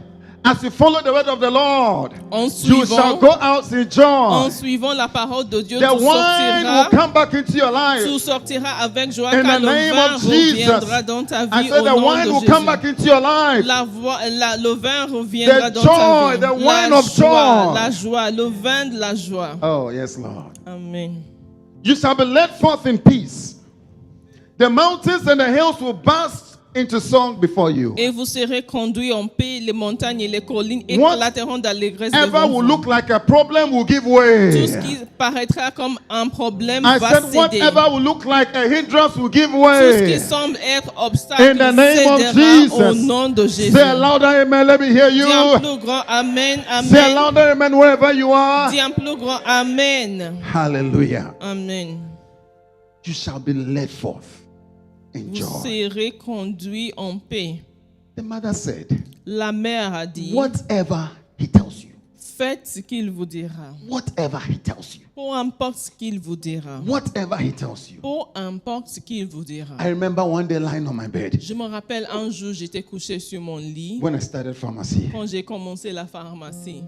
Speaker 1: As you follow the word of the Lord,
Speaker 2: En
Speaker 1: you shall
Speaker 2: suivant,
Speaker 1: go out in
Speaker 2: en
Speaker 1: joy.
Speaker 2: suivant la parole de Dieu,
Speaker 1: The
Speaker 2: tu
Speaker 1: wine will
Speaker 2: sortiras,
Speaker 1: come back into your life.
Speaker 2: tu sortiras avec joie,
Speaker 1: In
Speaker 2: car
Speaker 1: the
Speaker 2: le
Speaker 1: name
Speaker 2: vin
Speaker 1: of Jesus.
Speaker 2: reviendra dans ta
Speaker 1: I
Speaker 2: vie
Speaker 1: said
Speaker 2: au
Speaker 1: the
Speaker 2: nom
Speaker 1: wine
Speaker 2: de
Speaker 1: will
Speaker 2: Jésus.
Speaker 1: come back into your life.
Speaker 2: Le vin reviendra
Speaker 1: The
Speaker 2: dans
Speaker 1: joy,
Speaker 2: ta vie.
Speaker 1: the wine
Speaker 2: La
Speaker 1: of
Speaker 2: joie,
Speaker 1: joy.
Speaker 2: la joie, le vin de la joie.
Speaker 1: Oh, yes, Lord.
Speaker 2: Amen.
Speaker 1: You shall be led forth in peace. The mountains and the hills will burst into song before you.
Speaker 2: Et vous serez conduits en paix, les montagnes et les collines éclateront d'allégresse
Speaker 1: Whatever
Speaker 2: devant
Speaker 1: will
Speaker 2: vous.
Speaker 1: look like a problem will give way.
Speaker 2: Tout ce qui paraîtra comme un problème
Speaker 1: I
Speaker 2: va
Speaker 1: said,
Speaker 2: céder.
Speaker 1: whatever will look like a hindrance will give
Speaker 2: Tout ce qui
Speaker 1: way.
Speaker 2: semble être obstacle
Speaker 1: In the name of
Speaker 2: cédera au
Speaker 1: Jesus.
Speaker 2: nom de Jésus.
Speaker 1: Say a louder amen. Let me hear
Speaker 2: Dis un
Speaker 1: you.
Speaker 2: plus grand Amen,
Speaker 1: Say a
Speaker 2: Amen.
Speaker 1: louder amen wherever you are.
Speaker 2: Dis un plus grand Amen.
Speaker 1: Hallelujah.
Speaker 2: Amen.
Speaker 1: You shall be led forth in
Speaker 2: Vous
Speaker 1: joy.
Speaker 2: serez conduits en paix.
Speaker 1: The mother said,
Speaker 2: La mère a dit,
Speaker 1: whatever he tells you,
Speaker 2: faites ce qu'il vous dira.
Speaker 1: whatever he tells you,
Speaker 2: Peu importe ce qu'il vous dira.
Speaker 1: whatever he tells you.
Speaker 2: Peu importe ce qu'il vous dira.
Speaker 1: I remember one day lying on my bed
Speaker 2: Je me rappelle un jour, j'étais couché sur mon lit
Speaker 1: when I started pharmacy.
Speaker 2: quand j'ai commencé la pharmacie.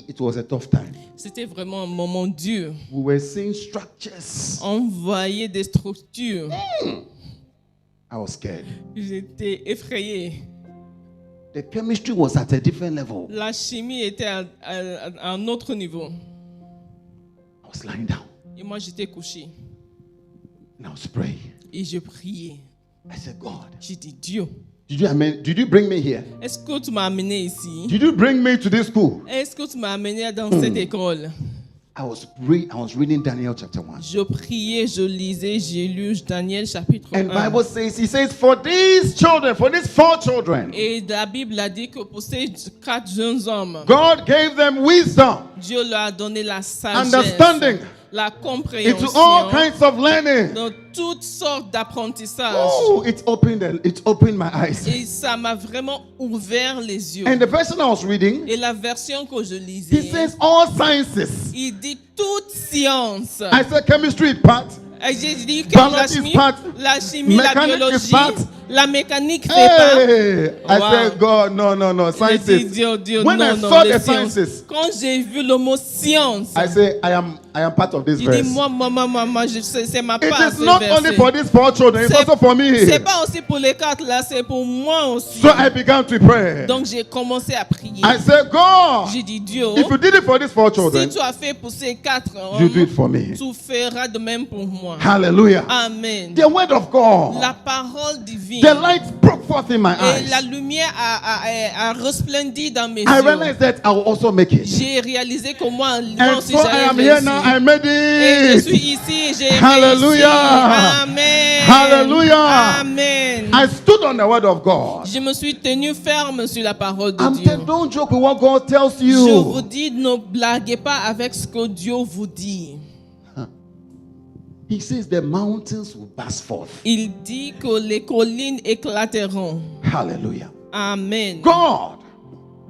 Speaker 1: It was a tough time.
Speaker 2: C'était vraiment un moment dur.
Speaker 1: We were seeing structures.
Speaker 2: On voyait des structures.
Speaker 1: I was scared.
Speaker 2: J'étais effrayée.
Speaker 1: The chemistry was at a different level.
Speaker 2: La chimie était à un autre niveau.
Speaker 1: I was lying down
Speaker 2: Et moi, j'étais couchée.
Speaker 1: and I was praying.
Speaker 2: Et je priais.
Speaker 1: I said, God,
Speaker 2: J'ai dit, Dieu,
Speaker 1: did you bring me here?
Speaker 2: est-ce que tu m'as amené ici?
Speaker 1: Did you bring me to this school?
Speaker 2: Est-ce que tu m'as amené dans cette école?
Speaker 1: I was reading Daniel chapter 1.
Speaker 2: Je priais, je lisais, j'ai lu Daniel chapitre
Speaker 1: And
Speaker 2: 1.
Speaker 1: Bible says, he says, for these children, for these 4 children,
Speaker 2: Et la Bible a dit que pour ces 4 jeunes hommes,
Speaker 1: God gave them wisdom
Speaker 2: Dieu leur a donné la sagesse,
Speaker 1: Understanding.
Speaker 2: la
Speaker 1: into
Speaker 2: compréhension,
Speaker 1: all kinds of learning.
Speaker 2: dans toutes sortes d'apprentissages.
Speaker 1: Oh, it opened my eyes.
Speaker 2: Et ça m'a vraiment ouvert les yeux.
Speaker 1: And the version I was reading,
Speaker 2: Et la version que je
Speaker 1: he
Speaker 2: lisais,
Speaker 1: says all sciences.
Speaker 2: il dit toute science.
Speaker 1: I said chemistry is part,
Speaker 2: Et j'ai dit que la
Speaker 1: biology is
Speaker 2: chimie,
Speaker 1: part,
Speaker 2: la chimie, la
Speaker 1: mechanics is
Speaker 2: biologie,
Speaker 1: part,
Speaker 2: La mécanique fait pas.
Speaker 1: Hey, I
Speaker 2: Wow.
Speaker 1: said, God, no, no, no.
Speaker 2: J'ai dit,
Speaker 1: Sciences.
Speaker 2: Dieu,
Speaker 1: When I
Speaker 2: non,
Speaker 1: saw
Speaker 2: les
Speaker 1: the
Speaker 2: sciences.
Speaker 1: sciences,
Speaker 2: Quand j'ai vu le mot science,
Speaker 1: I say, I am part of this
Speaker 2: j'ai dit,
Speaker 1: verse.
Speaker 2: moi, c'est ma
Speaker 1: It
Speaker 2: part.
Speaker 1: is
Speaker 2: ce
Speaker 1: not
Speaker 2: verset.
Speaker 1: only for these 4 children, it's also for me.
Speaker 2: C'est pas aussi pour les 4 là, c'est pour moi aussi.
Speaker 1: So I began to pray.
Speaker 2: Donc j'ai commencé à prier.
Speaker 1: I said, God,
Speaker 2: J'ai dit, Dieu,
Speaker 1: if you did it for these 4
Speaker 2: si
Speaker 1: children,
Speaker 2: tu as fait pour ces 4
Speaker 1: you do
Speaker 2: hommes,
Speaker 1: it for me.
Speaker 2: tu feras de même pour moi.
Speaker 1: Hallelujah.
Speaker 2: Amen.
Speaker 1: The word of God,
Speaker 2: La parole divine.
Speaker 1: the light broke forth in my
Speaker 2: Et la
Speaker 1: eyes.
Speaker 2: lumière a resplendi dans mes
Speaker 1: I
Speaker 2: yeux.
Speaker 1: realized that I will also make it.
Speaker 2: J'ai réalisé que moi
Speaker 1: And
Speaker 2: aussi
Speaker 1: so I
Speaker 2: j'allais
Speaker 1: am here now. I
Speaker 2: réussir.
Speaker 1: made
Speaker 2: Et je suis
Speaker 1: it.
Speaker 2: ici et j'ai
Speaker 1: Hallelujah.
Speaker 2: réussi. Amen.
Speaker 1: Hallelujah.
Speaker 2: Amen.
Speaker 1: I stood on the word of God.
Speaker 2: Je me suis tenu ferme sur la parole de
Speaker 1: I'm
Speaker 2: Dieu.
Speaker 1: telling, don't joke with what God tells
Speaker 2: Je vous
Speaker 1: you.
Speaker 2: dis, ne blaguez pas avec ce que Dieu vous dit.
Speaker 1: He says the mountains will burst forth.
Speaker 2: Il dit que les collines éclateront.
Speaker 1: Hallelujah.
Speaker 2: Amen.
Speaker 1: God,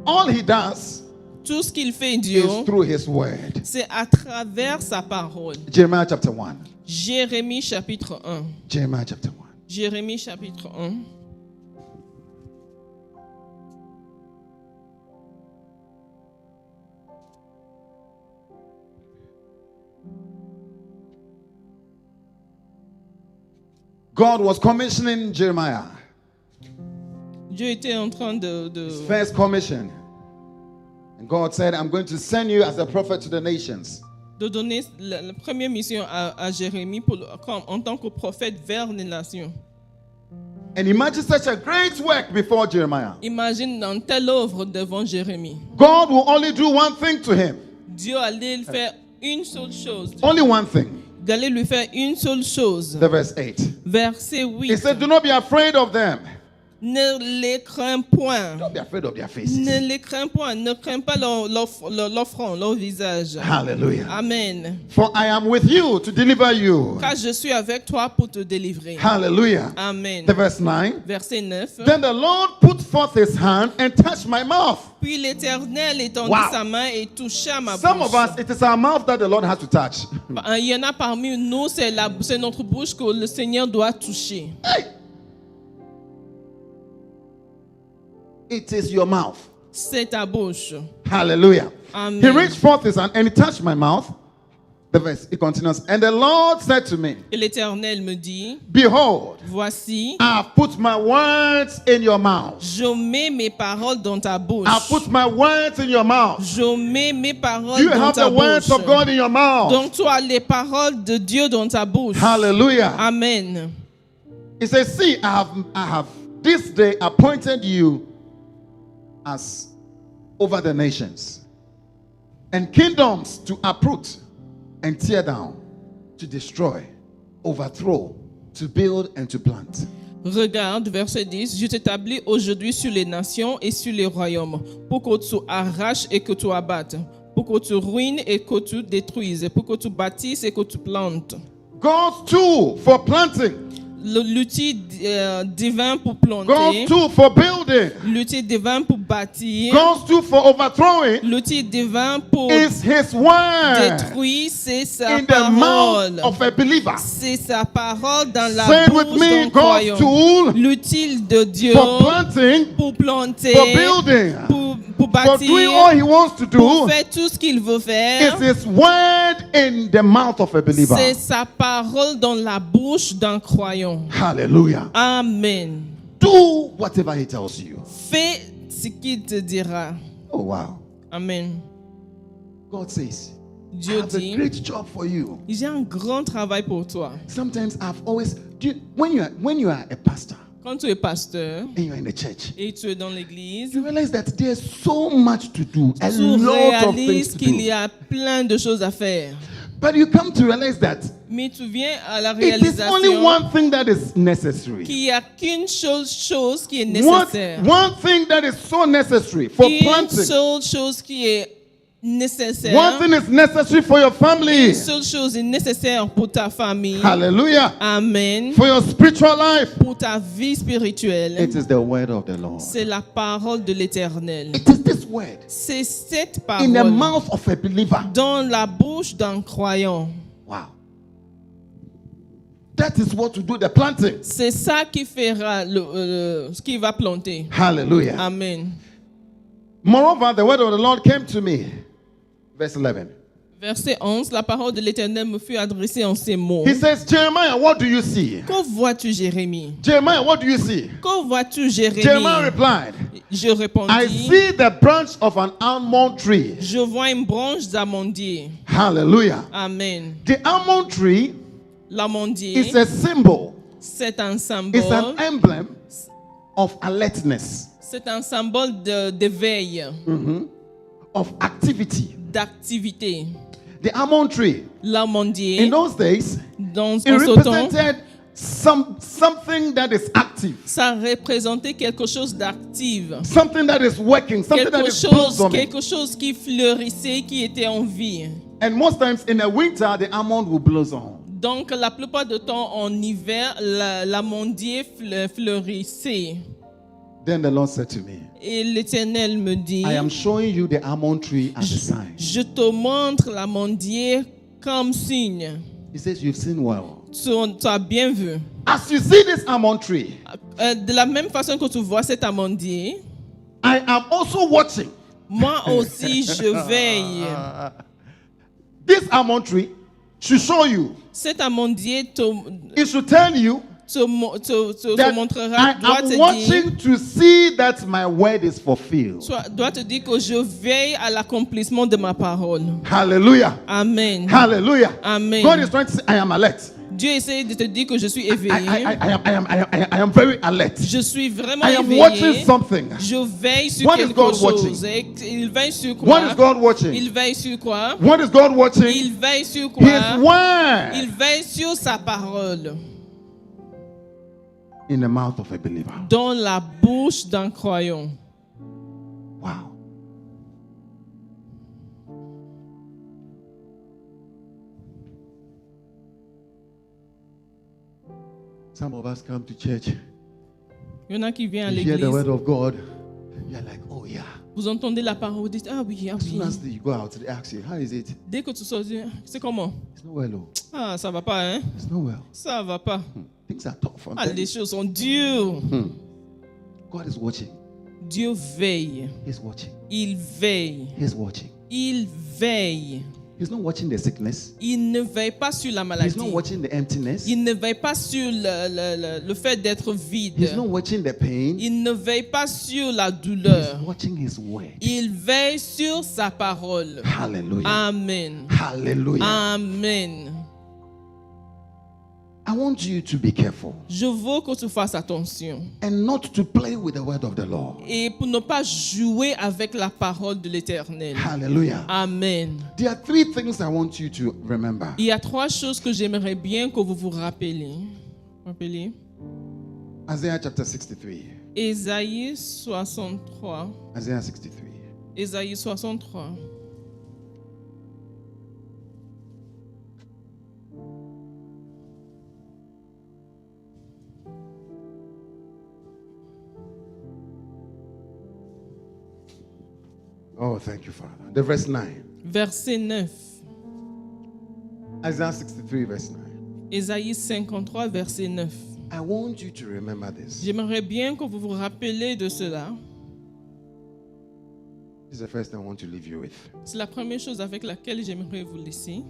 Speaker 1: all he does
Speaker 2: Tout ce qu'il fait, Dieu,
Speaker 1: is through his word.
Speaker 2: c'est à travers sa parole.
Speaker 1: Jeremiah chapter 1.
Speaker 2: Jérémie chapitre 1.
Speaker 1: Jeremiah chapter 1.
Speaker 2: Jérémie chapitre 1.
Speaker 1: God was commissioning Jeremiah.
Speaker 2: Dieu était en train de
Speaker 1: First commission. And God said, I'm going to send you as a prophet to the nations.
Speaker 2: donner la première mission à Jérémie en tant que prophète vers les nations.
Speaker 1: And imagine such a great work before Jeremiah.
Speaker 2: Imagine dans telle œuvre devant Jérémie.
Speaker 1: God will only do one thing to him.
Speaker 2: Dieu allait faire une seule chose.
Speaker 1: Only one thing.
Speaker 2: Il allait lui faire une seule chose.
Speaker 1: The verse 8.
Speaker 2: Verset
Speaker 1: He
Speaker 2: 8.
Speaker 1: said, do not be afraid of them.
Speaker 2: Ne les crains point.
Speaker 1: Don't be afraid of their faces.
Speaker 2: Ne les crains point. Ne crains pas leur front, leur visage.
Speaker 1: Hallelujah.
Speaker 2: Amen.
Speaker 1: For I am with you to deliver you.
Speaker 2: Car je suis avec toi pour te délivrer.
Speaker 1: Hallelujah.
Speaker 2: Amen.
Speaker 1: The verse 9.
Speaker 2: Verset 9.
Speaker 1: Then the Lord put forth his hand and touched my mouth.
Speaker 2: Puis l'Éternel étendit
Speaker 1: Wow.
Speaker 2: sa main et toucha ma
Speaker 1: Some of
Speaker 2: bouche.
Speaker 1: us, it is our mouth that the Lord has to touch.
Speaker 2: Il y en a parmi nous, c'est notre bouche que le Seigneur doit toucher.
Speaker 1: Hey! It is your mouth.
Speaker 2: C'est ta bouche.
Speaker 1: Hallelujah.
Speaker 2: Amen.
Speaker 1: He reached forth his hand and he touched my mouth. The verse, it continues. And the Lord said to me,
Speaker 2: Et l'Éternel me dit,
Speaker 1: behold,
Speaker 2: voici,
Speaker 1: I have put my words in your mouth.
Speaker 2: je mets mes paroles dans ta bouche.
Speaker 1: I have put my words in your mouth.
Speaker 2: Je mets mes paroles
Speaker 1: You
Speaker 2: dans
Speaker 1: have
Speaker 2: ta
Speaker 1: the words
Speaker 2: bouche.
Speaker 1: of God in your mouth.
Speaker 2: Donc tu as les paroles de Dieu dans ta bouche.
Speaker 1: Hallelujah.
Speaker 2: Amen.
Speaker 1: He says, see, I have this day appointed you as over the nations and kingdoms to uproot and tear down, to destroy, overthrow, to build and to plant.
Speaker 2: Regarde, verset 10. Je t'établis aujourd'hui sur les nations et sur les royaumes, pour que tu arraches et que tu abattes, pour que tu ruines et que tu détruises, pour que tu bâtisses et que tu plantes.
Speaker 1: God's tool for planting,
Speaker 2: L'outil divin pour
Speaker 1: God's
Speaker 2: planter,
Speaker 1: tool for building,
Speaker 2: l'outil divin pour bâtir,
Speaker 1: God's tool for overthrowing
Speaker 2: l'outil divin pour
Speaker 1: is his word
Speaker 2: détruire, c'est sa
Speaker 1: in the mouth
Speaker 2: parole.
Speaker 1: of a believer.
Speaker 2: C'est sa parole dans la
Speaker 1: Say it with
Speaker 2: bouche
Speaker 1: me,
Speaker 2: d'un
Speaker 1: God's
Speaker 2: croyant.
Speaker 1: tool
Speaker 2: L'outil de Dieu
Speaker 1: for planting,
Speaker 2: pour planter,
Speaker 1: for building,
Speaker 2: pour
Speaker 1: for doing all
Speaker 2: bâtir,
Speaker 1: he wants to
Speaker 2: pour
Speaker 1: do
Speaker 2: faire tout ce qu'il veut
Speaker 1: is
Speaker 2: faire.
Speaker 1: his word in the mouth of a believer.
Speaker 2: C'est sa parole dans la bouche d'un croyant.
Speaker 1: Hallelujah.
Speaker 2: Amen.
Speaker 1: Do whatever he tells you.
Speaker 2: Fais ce qu'il te dira.
Speaker 1: Oh, wow.
Speaker 2: Amen.
Speaker 1: God says, I
Speaker 2: Dieu
Speaker 1: have a
Speaker 2: dit,
Speaker 1: great job for you.
Speaker 2: j'ai un grand travail pour toi.
Speaker 1: Sometimes I've always, when you are a pastor
Speaker 2: Quand tu es pasteur
Speaker 1: and you're in the church,
Speaker 2: et tu es dans l'église,
Speaker 1: you realize that there's so much to do, a
Speaker 2: tu
Speaker 1: lot of things
Speaker 2: réalises
Speaker 1: to
Speaker 2: qu'il
Speaker 1: do.
Speaker 2: y a plein de choses à faire.
Speaker 1: But you come to realize that
Speaker 2: Mais tu viens à la
Speaker 1: it is only
Speaker 2: réalisation
Speaker 1: one thing that is necessary.
Speaker 2: qu'il n'y a qu'une chose qui est
Speaker 1: One
Speaker 2: nécessaire.
Speaker 1: thing that is so necessary for
Speaker 2: Une
Speaker 1: planting.
Speaker 2: seule chose qui est nécessaire.
Speaker 1: One thing is necessary for your family.
Speaker 2: Une seule chose est nécessaire pour ta famille.
Speaker 1: Hallelujah.
Speaker 2: Amen.
Speaker 1: For your spiritual life.
Speaker 2: Pour ta vie spirituelle.
Speaker 1: It is the word of the Lord.
Speaker 2: C'est la parole de l'Éternel.
Speaker 1: It is this word
Speaker 2: C'est cette
Speaker 1: in the
Speaker 2: parole
Speaker 1: mouth of a believer.
Speaker 2: dans la bouche d'un croyant.
Speaker 1: Wow. That is what to do the planting.
Speaker 2: C'est ça qui fera ce qui va planter.
Speaker 1: Hallelujah.
Speaker 2: Amen.
Speaker 1: Moreover, the word of the Lord came to me. Verse 11.
Speaker 2: Verset 11, la parole de l'Éternel me fut adressée en ces mots.
Speaker 1: He says, Jeremiah, what do you see?
Speaker 2: Que vois-tu, Jérémie?
Speaker 1: Jeremiah, what do you see?
Speaker 2: Que vois-tu, Jérémie?
Speaker 1: Jeremiah replied,
Speaker 2: Je
Speaker 1: I
Speaker 2: répondis,
Speaker 1: see the branch of an almond tree.
Speaker 2: je vois une branche d'amandier.
Speaker 1: Hallelujah.
Speaker 2: Amen.
Speaker 1: The almond tree
Speaker 2: L'amandier,
Speaker 1: is a symbol,
Speaker 2: c'est un
Speaker 1: it's
Speaker 2: symbole,
Speaker 1: an emblem of alertness,
Speaker 2: c'est un symbole d'éveil,
Speaker 1: of activity.
Speaker 2: d'activité.
Speaker 1: The almond tree, in
Speaker 2: L'amandier,
Speaker 1: those days,
Speaker 2: dans
Speaker 1: it
Speaker 2: ce temps,
Speaker 1: represented something that is active,
Speaker 2: ça représentait quelque chose d'actif.
Speaker 1: something that is working, something that is blossoming.
Speaker 2: Quelque chose qui fleurissait, qui était en vie.
Speaker 1: And most times in the winter, the almond will blossom.
Speaker 2: Donc, la plupart du temps, en hiver, l'amandier fleurissait.
Speaker 1: Then the Lord said to me,
Speaker 2: Et l'Éternel me dit,
Speaker 1: I am showing you the almond tree as a sign.
Speaker 2: je te montre l'amandier comme signe.
Speaker 1: He says, you've seen well.
Speaker 2: Tu as bien vu.
Speaker 1: As you see this almond tree,
Speaker 2: De la même façon que tu vois cet amandier,
Speaker 1: I am also watching.
Speaker 2: moi aussi je veille.
Speaker 1: This almond tree should show you,
Speaker 2: Cet amandier
Speaker 1: it should tell you
Speaker 2: te
Speaker 1: that
Speaker 2: montrera,
Speaker 1: I
Speaker 2: doit
Speaker 1: am
Speaker 2: te dire,
Speaker 1: watching to see that my word is fulfilled.
Speaker 2: doit te dire que je veille à l'accomplissement de ma parole.
Speaker 1: Hallelujah.
Speaker 2: Amen.
Speaker 1: Hallelujah.
Speaker 2: Amen.
Speaker 1: God is trying to say, I am alert.
Speaker 2: Dieu essaie de te dire que je suis
Speaker 1: I
Speaker 2: éveillé.
Speaker 1: am very alert.
Speaker 2: Je suis vraiment
Speaker 1: I am watching
Speaker 2: éveillé.
Speaker 1: something.
Speaker 2: Je veille sur
Speaker 1: What is
Speaker 2: quelque
Speaker 1: God
Speaker 2: chose.
Speaker 1: watching?
Speaker 2: Et il veille sur
Speaker 1: What
Speaker 2: quoi?
Speaker 1: is God watching?
Speaker 2: Il veille sur quoi?
Speaker 1: What is God watching?
Speaker 2: Il veille sur
Speaker 1: His
Speaker 2: quoi?
Speaker 1: word
Speaker 2: Il veille sur sa parole
Speaker 1: in the mouth of a believer.
Speaker 2: dans la bouche d'un croyant.
Speaker 1: Wow. Some of us come to church,
Speaker 2: Il y en a qui viennent à
Speaker 1: you hear the word
Speaker 2: l'église.
Speaker 1: of God, you're like, oh yeah.
Speaker 2: Vous entendez la parole, vous dites, ah oui, ah
Speaker 1: As soon
Speaker 2: oui.
Speaker 1: as you go out, they ask you, how is it?
Speaker 2: Dès que tu sors, tu dis, c'est comment?
Speaker 1: It's not well, oh.
Speaker 2: Ah, ça va pas, hein?
Speaker 1: It's not well.
Speaker 2: Ça va pas.
Speaker 1: Things are tough. I'm
Speaker 2: Ah,
Speaker 1: telling
Speaker 2: les
Speaker 1: you.
Speaker 2: choses sont dures.
Speaker 1: God is watching.
Speaker 2: Dieu veille.
Speaker 1: He's watching.
Speaker 2: Il veille.
Speaker 1: He's watching.
Speaker 2: Il veille.
Speaker 1: He's not watching the sickness.
Speaker 2: Il ne veille pas sur la
Speaker 1: He's
Speaker 2: maladie.
Speaker 1: not watching the emptiness.
Speaker 2: Il ne veille pas sur le fait d'être vide.
Speaker 1: He's not watching the pain.
Speaker 2: Il ne veille pas sur la
Speaker 1: He's
Speaker 2: douleur.
Speaker 1: watching his word.
Speaker 2: Il veille sur sa parole.
Speaker 1: Hallelujah.
Speaker 2: Amen.
Speaker 1: Hallelujah.
Speaker 2: Amen.
Speaker 1: I want you to be careful
Speaker 2: Je veux que tu fasses attention.
Speaker 1: and not to play with the word of the Lord.
Speaker 2: Et pour ne pas jouer avec la parole de l'Éternel.
Speaker 1: Hallelujah.
Speaker 2: Amen.
Speaker 1: There are three things I want you to remember.
Speaker 2: Il y a trois choses que j'aimerais bien que vous vous rappeliez.
Speaker 1: Isaiah chapter 63.
Speaker 2: Ésaïe 63.
Speaker 1: Isaiah 63.
Speaker 2: Ésaïe 63.
Speaker 1: Oh, thank you, Father. The verse 9.
Speaker 2: Verset 9.
Speaker 1: Isaiah 63, verse 9.
Speaker 2: Ésaïe 53, verset 9.
Speaker 1: I want you to remember this.
Speaker 2: J'aimerais bien que vous vous rappeliez de cela.
Speaker 1: This is the first thing I want to leave you with.
Speaker 2: C'est la première chose avec laquelle j'aimerais vous laisser.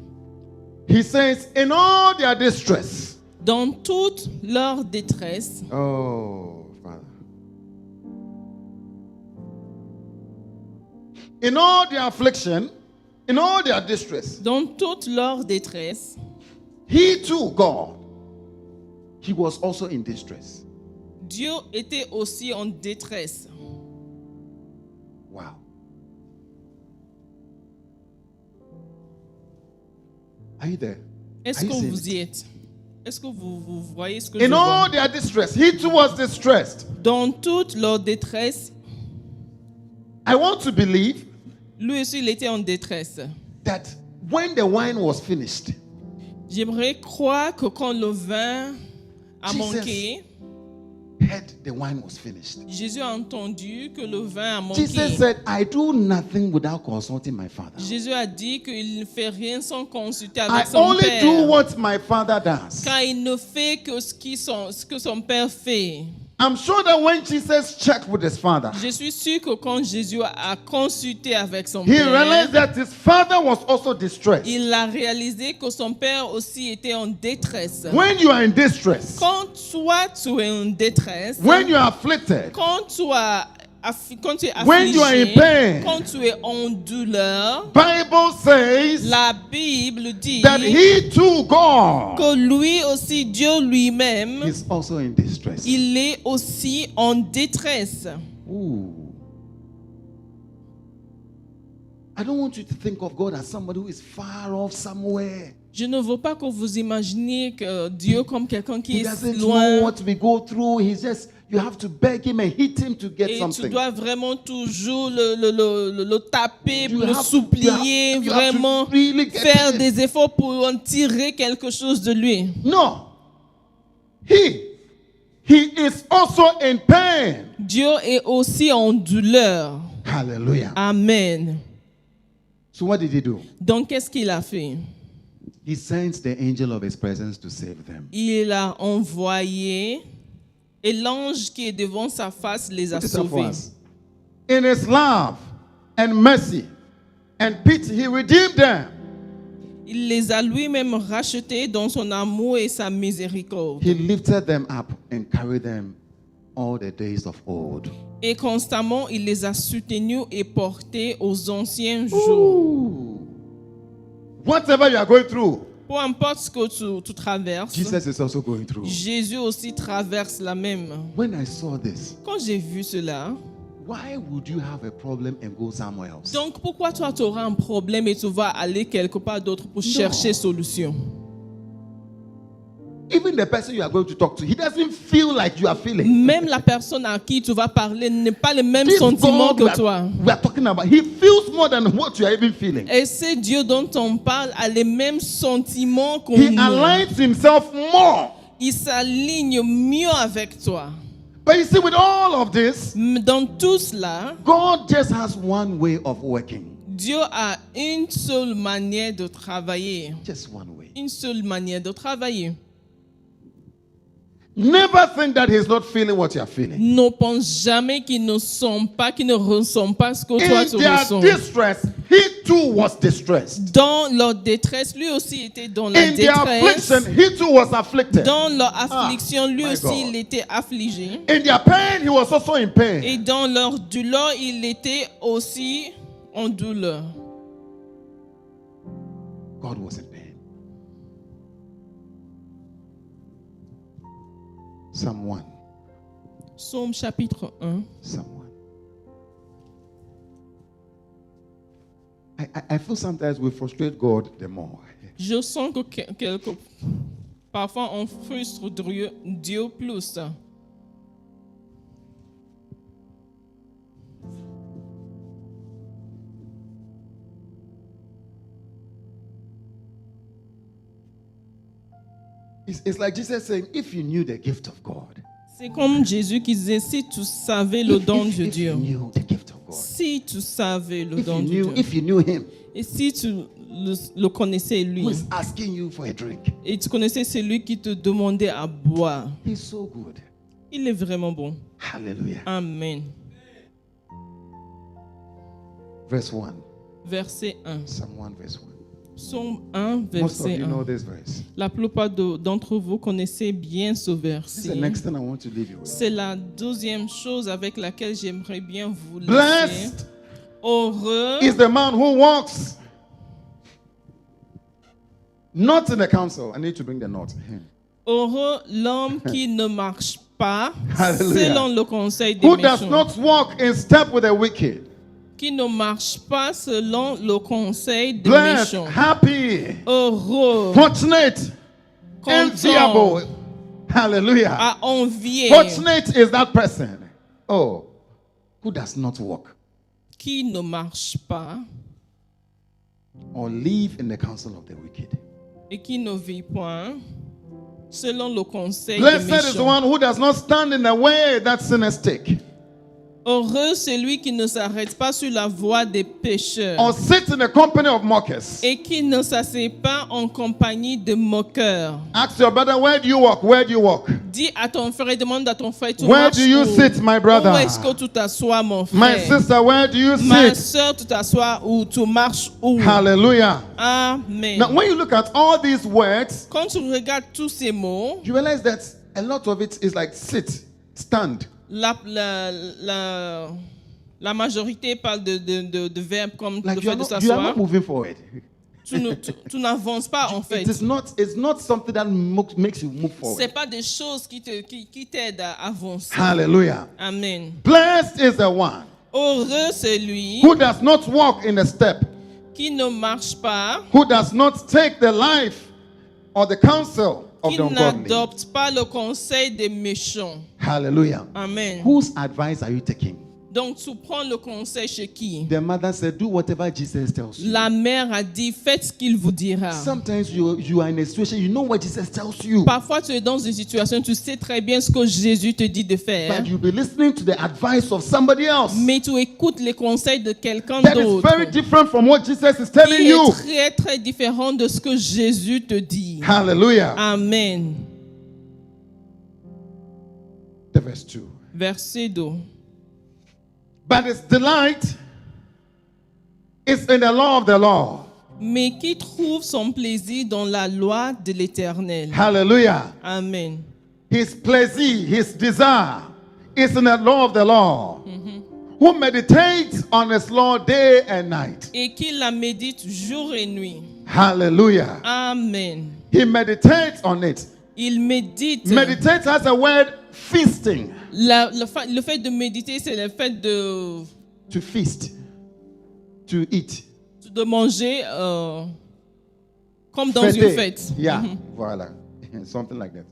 Speaker 1: He says, in all their distress.
Speaker 2: Dans toute leur détresse,
Speaker 1: Oh, Father. In all their affliction, in all their distress,
Speaker 2: dans toute leur détresse,
Speaker 1: he too, God, he was also in distress.
Speaker 2: Dieu était aussi en détresse.
Speaker 1: Wow. Are you there?
Speaker 2: Est-ce
Speaker 1: Are you
Speaker 2: que
Speaker 1: seeing
Speaker 2: vous
Speaker 1: it?
Speaker 2: y êtes? Est-ce que vous voyez ce que je
Speaker 1: In all
Speaker 2: vois?
Speaker 1: their distress, he too was distressed.
Speaker 2: Dans toute leur détresse,
Speaker 1: I want to believe
Speaker 2: lui aussi il était en détresse.
Speaker 1: that when the wine was finished,
Speaker 2: J'aimerais croire que quand le vin a
Speaker 1: Jesus.
Speaker 2: manqué,
Speaker 1: heard the wine was finished.
Speaker 2: Jésus a entendu que le vin a manqué.
Speaker 1: Jesus said, I do nothing without consulting my Father.
Speaker 2: Jésus a dit qu'il ne fait rien sans consulter
Speaker 1: I
Speaker 2: avec son
Speaker 1: only
Speaker 2: Père.
Speaker 1: do what my Father does.
Speaker 2: Car il ne fait que ce que son Père fait.
Speaker 1: I'm sure that when Jesus checked with his Father,
Speaker 2: Je suis sûr que quand Jésus a consulté avec son
Speaker 1: he
Speaker 2: Père,
Speaker 1: realized that his Father was also distressed.
Speaker 2: il a réalisé que son Père aussi était en détresse.
Speaker 1: When you are in distress,
Speaker 2: Quand toi tu es en détresse,
Speaker 1: when you are afflicted,
Speaker 2: quand tu es
Speaker 1: When you are in
Speaker 2: affligé,
Speaker 1: pain,
Speaker 2: quand tu es en douleur,
Speaker 1: Bible says
Speaker 2: la Bible dit
Speaker 1: that he too, God,
Speaker 2: que lui aussi, Dieu lui-même,
Speaker 1: is also in distress.
Speaker 2: il est aussi en détresse.
Speaker 1: Ooh. I don't want you to think of God as somebody who is far off somewhere.
Speaker 2: Je ne veux pas que vous imaginiez que Dieu comme quelqu'un qui
Speaker 1: He
Speaker 2: est
Speaker 1: doesn't know
Speaker 2: loin
Speaker 1: what we go through. He's just, you have to beg him and hit him to get
Speaker 2: et tu
Speaker 1: something.
Speaker 2: dois vraiment toujours le taper,
Speaker 1: You
Speaker 2: le
Speaker 1: have-
Speaker 2: supplier,
Speaker 1: you have to
Speaker 2: vraiment
Speaker 1: really get
Speaker 2: faire
Speaker 1: it.
Speaker 2: des efforts pour en tirer quelque chose de lui.
Speaker 1: No. He is also in pain.
Speaker 2: Dieu est aussi en douleur.
Speaker 1: Hallelujah.
Speaker 2: Amen.
Speaker 1: So what did he do?
Speaker 2: Donc, qu'est-ce qu'il a fait?
Speaker 1: He sent the angel of his presence to save them.
Speaker 2: Il a envoyé et l'ange qui est devant sa face les a
Speaker 1: Put it up for
Speaker 2: sauvés.
Speaker 1: us. In his love and mercy and pity, he redeemed them.
Speaker 2: Il les a lui-même rachetés dans son amour et sa miséricorde.
Speaker 1: He lifted them up and carried them all the days of old.
Speaker 2: Et constamment, il les a soutenus et portés aux anciens jours.
Speaker 1: Ooh. Whatever you are going through,
Speaker 2: Peu importe ce que tu traverses,
Speaker 1: Jesus is also going through.
Speaker 2: Jésus aussi traverse la même.
Speaker 1: When I saw this,
Speaker 2: Quand j'ai vu cela,
Speaker 1: why would you have a problem and go somewhere else?
Speaker 2: donc pourquoi toi tu auras un problème et tu vas aller quelque part d'autre pour chercher solution?
Speaker 1: Even the person you are going to talk to, he doesn't feel like you are feeling.
Speaker 2: Même la personne à qui tu vas parler n'a pas le même
Speaker 1: This
Speaker 2: sentiment
Speaker 1: God
Speaker 2: que toi.
Speaker 1: we are talking about, he feels more than what you are even feeling.
Speaker 2: Et ce Dieu dont on parle a les mêmes sentiments que
Speaker 1: He
Speaker 2: nous.
Speaker 1: aligns himself more.
Speaker 2: Il s'aligne mieux avec toi.
Speaker 1: But you see, with all of this,
Speaker 2: Dans tout cela,
Speaker 1: God just has one way of working.
Speaker 2: Dieu a une seule manière de travailler.
Speaker 1: Just one way.
Speaker 2: Une seule manière de travailler.
Speaker 1: Never think that he's not feeling what you are feeling.
Speaker 2: Ne pense jamais qu'ils ne sont pas, qu'ils ne ressentent pas ce que toi
Speaker 1: In
Speaker 2: tu
Speaker 1: their
Speaker 2: ressens.
Speaker 1: distress, he too was distressed.
Speaker 2: Dans leur détresse, lui aussi était dans la
Speaker 1: In their
Speaker 2: détresse.
Speaker 1: affliction, he too was afflicted.
Speaker 2: Dans leur affliction, lui
Speaker 1: my
Speaker 2: aussi,
Speaker 1: God.
Speaker 2: il était affligé.
Speaker 1: In their pain, he was also in pain.
Speaker 2: Et dans leur douleur, il était aussi en douleur.
Speaker 1: God was in pain. Psalm 1.
Speaker 2: Psaume chapitre 1.
Speaker 1: Psalm 1. I feel sometimes we frustrate God the more.
Speaker 2: Je sens que parfois on frustre Dieu plus.
Speaker 1: It's like Jesus saying, if you knew the gift of God,
Speaker 2: C'est comme Jésus qui disait, si tu savais le don de
Speaker 1: if you
Speaker 2: Dieu,
Speaker 1: knew the gift of God,
Speaker 2: si tu savais le don de Dieu,
Speaker 1: if you knew him
Speaker 2: et si tu le connaissais
Speaker 1: who
Speaker 2: lui,
Speaker 1: is asking you for a drink,
Speaker 2: et tu connaissais celui qui te demandait à boire,
Speaker 1: he's so good.
Speaker 2: il est vraiment bon.
Speaker 1: Hallelujah.
Speaker 2: Amen.
Speaker 1: Verse 1.
Speaker 2: Verset 1.
Speaker 1: Psalm 1, verse 1.
Speaker 2: Psaume 1,
Speaker 1: Most of
Speaker 2: verset
Speaker 1: you
Speaker 2: 1.
Speaker 1: know this verse.
Speaker 2: La plupart d'entre vous connaissez bien ce
Speaker 1: This is the
Speaker 2: verset.
Speaker 1: next thing I want to leave you with.
Speaker 2: C'est la deuxième chose avec laquelle j'aimerais bien vous laisser.
Speaker 1: Blessed
Speaker 2: Heureux
Speaker 1: is the man who walks not in the council. I need to bring the note.
Speaker 2: Heureux l'homme qui ne marche pas
Speaker 1: Hallelujah.
Speaker 2: selon le conseil des
Speaker 1: Who does
Speaker 2: méchants,
Speaker 1: not walk in step with the wicked.
Speaker 2: qui ne marche pas selon le conseil des
Speaker 1: Blessed,
Speaker 2: méchants.
Speaker 1: happy,
Speaker 2: Heureux,
Speaker 1: fortunate,
Speaker 2: content,
Speaker 1: enviable. Hallelujah.
Speaker 2: à envier,
Speaker 1: Fortunate is that person. Oh, who does not walk
Speaker 2: qui ne marche pas
Speaker 1: or live in the counsel of the wicked.
Speaker 2: et qui ne vit point selon le conseil des
Speaker 1: Blessed is the
Speaker 2: méchants.
Speaker 1: one who does not stand in the way that sinners take,
Speaker 2: Heureux celui qui ne s'arrête pas sur la voie des pécheurs
Speaker 1: or sit in the company of mockers.
Speaker 2: et qui ne s'assied pas en compagnie de moqueurs.
Speaker 1: Ask your brother, where do you walk? Where do you walk?
Speaker 2: Dis à ton frère et demande à ton frère, tu
Speaker 1: Where
Speaker 2: marches
Speaker 1: do you
Speaker 2: où?
Speaker 1: sit, my brother?
Speaker 2: Où est-ce que tu t'assois, mon
Speaker 1: My
Speaker 2: frère?
Speaker 1: sister, where do you
Speaker 2: Ma
Speaker 1: sit?
Speaker 2: soeur, tu t'assois où? Tu marches où?
Speaker 1: Hallelujah.
Speaker 2: Amen.
Speaker 1: Now, when you look at all these words,
Speaker 2: Quand tu regardes tous ces mots,
Speaker 1: you realize that a lot of it is like sit, stand.
Speaker 2: la majorité parle de verbes comme
Speaker 1: Like
Speaker 2: le
Speaker 1: you
Speaker 2: fait
Speaker 1: are,
Speaker 2: de
Speaker 1: not, you are
Speaker 2: s'asseoir.
Speaker 1: not moving forward.
Speaker 2: Tu n'avances pas en fait.
Speaker 1: It's not something that makes you move forward.
Speaker 2: C'est pas des choses qui t'aident à avancer.
Speaker 1: Hallelujah.
Speaker 2: Amen.
Speaker 1: Blessed is the one
Speaker 2: Heureux celui
Speaker 1: who does not walk in the step,
Speaker 2: qui ne marche pas,
Speaker 1: who does not take the life or the counsel of
Speaker 2: qui
Speaker 1: the ungodly.
Speaker 2: n'adopte pas le conseil des méchants.
Speaker 1: Hallelujah.
Speaker 2: Amen.
Speaker 1: Whose advice are you taking?
Speaker 2: Donc tu prends le conseil chez qui?
Speaker 1: The mother said, do whatever Jesus tells you.
Speaker 2: La mère a dit, faites ce qu'il vous dira.
Speaker 1: Sometimes you are in a situation, you know what Jesus tells you,
Speaker 2: Parfois tu es dans une situation, tu sais très bien ce que Jésus te dit de faire.
Speaker 1: but you'll be listening to the advice of somebody else.
Speaker 2: Mais tu écoutes les conseils de quelqu'un
Speaker 1: That is
Speaker 2: d'autre.
Speaker 1: very different from what Jesus is telling
Speaker 2: Qui
Speaker 1: you.
Speaker 2: est très très différent de ce que Jésus te dit.
Speaker 1: Hallelujah.
Speaker 2: Amen.
Speaker 1: The verse 2.
Speaker 2: Verset 2.
Speaker 1: But his delight is in the law of the law.
Speaker 2: Mais qui trouve son plaisir dans la loi de l'Éternel.
Speaker 1: Hallelujah.
Speaker 2: Amen.
Speaker 1: His pleasure, his desire is in the law of the law. Who meditates on his law day and night.
Speaker 2: Et qui la médite jour et nuit.
Speaker 1: Hallelujah.
Speaker 2: Amen.
Speaker 1: He meditates on it.
Speaker 2: Il médite.
Speaker 1: Meditate has a word feasting.
Speaker 2: Le fait de méditer, c'est le fait de
Speaker 1: To feast. To eat.
Speaker 2: manger comme dans une fête.
Speaker 1: Yeah. Voilà. Something like that.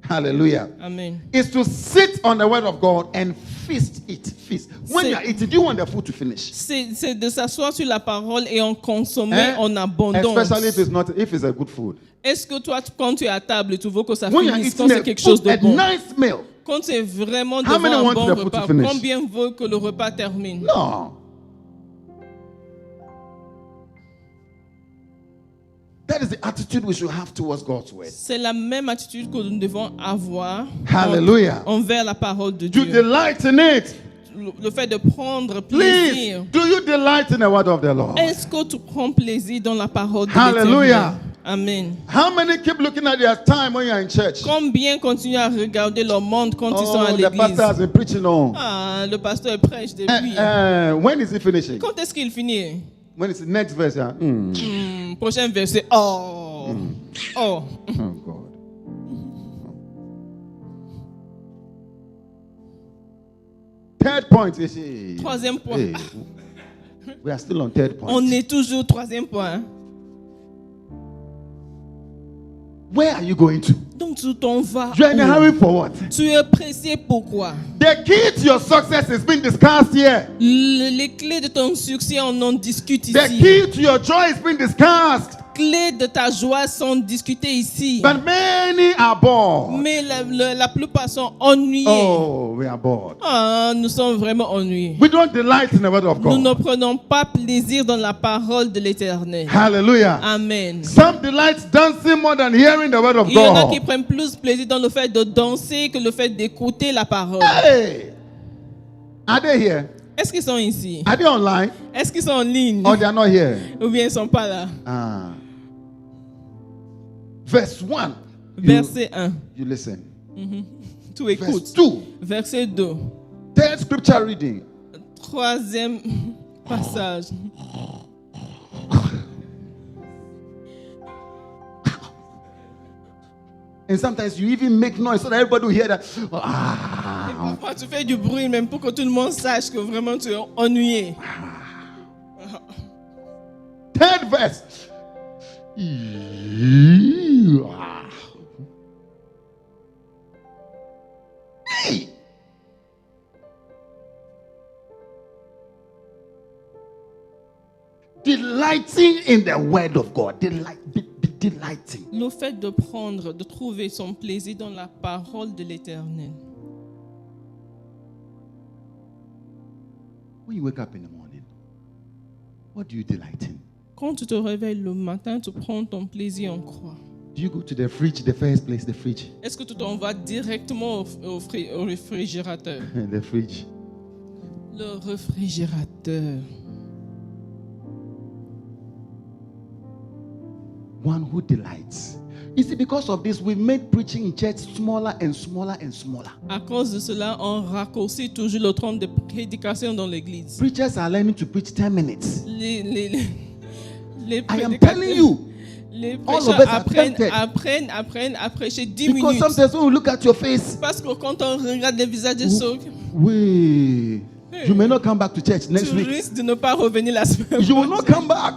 Speaker 1: Hallelujah.
Speaker 2: Amen.
Speaker 1: Is to sit on the word of God and feast it. Feast. When
Speaker 2: C'est-
Speaker 1: you are eating, do you want the food to finish?
Speaker 2: C'est de s'asseoir sur la parole et en consommer en abondance.
Speaker 1: Especially if it's a good food.
Speaker 2: Est-ce que toi, quand tu es à table, tu veux que ça
Speaker 1: When you are
Speaker 2: finisse, quand
Speaker 1: eating
Speaker 2: c'est quelque chose de
Speaker 1: a
Speaker 2: bon?
Speaker 1: nice meal.
Speaker 2: Quand c'est vraiment
Speaker 1: How many
Speaker 2: devant un
Speaker 1: want
Speaker 2: bon
Speaker 1: the food to
Speaker 2: repas,
Speaker 1: finish?
Speaker 2: combien veut que le repas termine?
Speaker 1: No. That is the attitude we should have towards God's word.
Speaker 2: C'est la même attitude que nous devons avoir
Speaker 1: Hallelujah.
Speaker 2: envers la parole de
Speaker 1: You
Speaker 2: Dieu.
Speaker 1: delight in it.
Speaker 2: Le fait de prendre
Speaker 1: Please,
Speaker 2: plaisir.
Speaker 1: do you delight in the word of the Lord?
Speaker 2: Est-ce que tu prends plaisir dans la parole de
Speaker 1: Hallelujah.
Speaker 2: l'Éternel? Amen.
Speaker 1: How many keep looking at their time when you're in church?
Speaker 2: Combien continuent à regarder leur monde quand ils sont à
Speaker 1: Oh, the pastor
Speaker 2: l'église?
Speaker 1: has been preaching on.
Speaker 2: Ah, le pasteur prêche depuis.
Speaker 1: When is he finishing?
Speaker 2: Quand est-ce qu'il finit?
Speaker 1: When is the next verse? Yeah?
Speaker 2: Prochain verset. Oh. Oh.
Speaker 1: Oh, God. Third point. You see.
Speaker 2: Troisième point.
Speaker 1: Hey, we are still on third point.
Speaker 2: On est toujours troisième point.
Speaker 1: Where are you going to?
Speaker 2: Donc tu t'en vas.
Speaker 1: You are in a
Speaker 2: où?
Speaker 1: hurry for what?
Speaker 2: Tu es pressé pourquoi?
Speaker 1: The key to your success is being discussed here.
Speaker 2: Les clés de ton succès, on en discute
Speaker 1: The
Speaker 2: ici.
Speaker 1: key to your joy is being discussed.
Speaker 2: Clés de ta joie sont discutées ici.
Speaker 1: But many are bored.
Speaker 2: Mais la plupart sont ennuyés.
Speaker 1: Oh, we are bored.
Speaker 2: Ah, nous sommes vraiment ennuyés.
Speaker 1: We don't delight in the word of
Speaker 2: Nous ne
Speaker 1: God.
Speaker 2: prenons pas plaisir dans la parole de l'Éternel.
Speaker 1: Hallelujah.
Speaker 2: Amen.
Speaker 1: Some delight dancing more than hearing the word of
Speaker 2: Il y en a qui
Speaker 1: God.
Speaker 2: prennent plus plaisir dans le fait de danser que le fait d'écouter la parole.
Speaker 1: Hey, are they here?
Speaker 2: Est-ce qu'ils sont ici?
Speaker 1: Are they online?
Speaker 2: Est-ce qu'ils sont en ligne?
Speaker 1: Or they are not here?
Speaker 2: Ou bien ils ne sont pas là?
Speaker 1: Ah. Verse 1.
Speaker 2: Verset 1.
Speaker 1: You listen.
Speaker 2: Tu
Speaker 1: Verse
Speaker 2: écoutes.
Speaker 1: 2.
Speaker 2: Verset 2.
Speaker 1: Third scripture reading.
Speaker 2: Troisième passage.
Speaker 1: And sometimes you even make noise so that everybody will hear that. Ah.
Speaker 2: Parfois, tu fais du bruit même pour que tout le monde sache que vraiment tu es ennuyé.
Speaker 1: Third verse. Hey. Delighting in the word of God. Be delighting.
Speaker 2: Le fait de prendre, de trouver son plaisir dans la parole de l'Éternel.
Speaker 1: When you wake up in the morning, what do you delight in?
Speaker 2: Quand tu te réveilles le matin, tu prends ton plaisir en quoi?
Speaker 1: Do you go to the fridge, the first place, the fridge?
Speaker 2: Est-ce que tu t'en vas directement au réfrigérateur?
Speaker 1: The fridge.
Speaker 2: Le réfrigérateur.
Speaker 1: One who delights. You see, because of this, we made preaching in church smaller and smaller and smaller.
Speaker 2: À cause de cela, on raccourcit toujours le temps de prédication dans l'église.
Speaker 1: Preachers are learning to preach 10 minutes.
Speaker 2: Les
Speaker 1: I am telling you.
Speaker 2: Les
Speaker 1: All of
Speaker 2: prêcheurs
Speaker 1: us are tempted.
Speaker 2: apprennent à prêcher 10
Speaker 1: Because
Speaker 2: minutes.
Speaker 1: sometimes when we look at your face,
Speaker 2: Parce que quand on regarde les visages des autres,
Speaker 1: we, you may not come back to church next
Speaker 2: tu
Speaker 1: week.
Speaker 2: risques de ne pas revenir la semaine
Speaker 1: You will not
Speaker 2: prochaine.
Speaker 1: come back.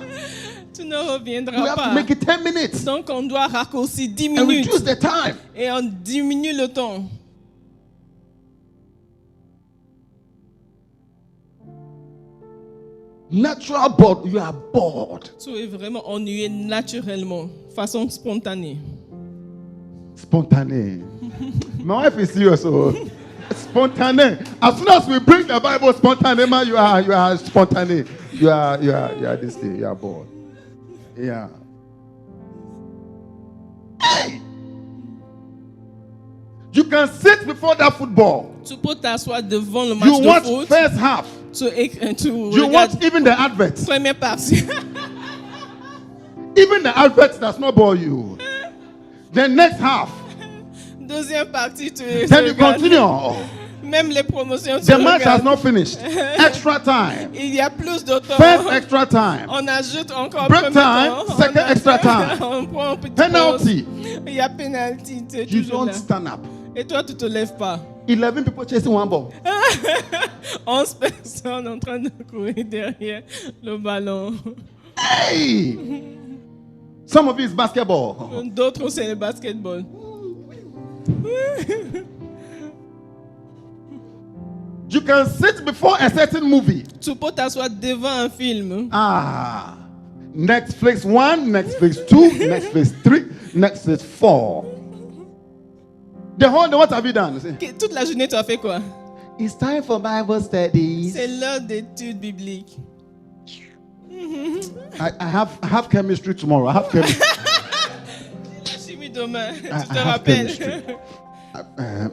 Speaker 2: Tu ne
Speaker 1: You
Speaker 2: reviendras
Speaker 1: have to
Speaker 2: pas.
Speaker 1: make it 10 minutes
Speaker 2: Donc on doit raccourcir 10
Speaker 1: and
Speaker 2: minutes
Speaker 1: reduce the time.
Speaker 2: et on diminue le temps.
Speaker 1: Natural bored, you are bored.
Speaker 2: Tu es vraiment ennuyé naturellement, façon spontanée.
Speaker 1: Spontané. My wife is serious. So spontané. As soon as we bring the Bible spontané, man, you are spontané. You are this thing. You are bored. Yeah. Hey! You can sit before that football.
Speaker 2: Tu peux t'asseoir devant le
Speaker 1: You
Speaker 2: match de
Speaker 1: watch
Speaker 2: foot.
Speaker 1: first half.
Speaker 2: Tu
Speaker 1: You
Speaker 2: regardes
Speaker 1: watch even the adverts.
Speaker 2: première partie.
Speaker 1: Even the adverts does not bore you. The next half.
Speaker 2: Deuxième partie, tu
Speaker 1: Then you
Speaker 2: regardes.
Speaker 1: continue.
Speaker 2: Même les promotions, tu
Speaker 1: The match has
Speaker 2: regardes.
Speaker 1: not finished. Extra time.
Speaker 2: Il y a plus de temps.
Speaker 1: First extra time.
Speaker 2: On ajoute encore
Speaker 1: Break
Speaker 2: premier
Speaker 1: time,
Speaker 2: temps.
Speaker 1: second extra time.
Speaker 2: On prend un petit
Speaker 1: Penalty.
Speaker 2: pause. Il y a penalty. Tu es
Speaker 1: You
Speaker 2: toujours
Speaker 1: don't
Speaker 2: là.
Speaker 1: stand up.
Speaker 2: Et toi, tu te lèves pas.
Speaker 1: 11 people chasing one ball.
Speaker 2: 11 personnes en train de courir derrière le ballon.
Speaker 1: Hey! Some of it is basketball.
Speaker 2: D'autres, c'est le basketball.
Speaker 1: You can sit before a certain movie.
Speaker 2: Tu peux t'asseoir devant un film.
Speaker 1: Ah. Netflix 1, Netflix 2, Netflix 3, Netflix 4. The whole day, what have you done? You say,
Speaker 2: Toute la journée, tu as fait quoi?
Speaker 1: it's time for Bible studies.
Speaker 2: C'est l'heure d'études bibliques.
Speaker 1: I have chemistry tomorrow. I have chemistry.
Speaker 2: La chimie demain, tu
Speaker 1: I
Speaker 2: te
Speaker 1: have
Speaker 2: rappelles?
Speaker 1: chemistry.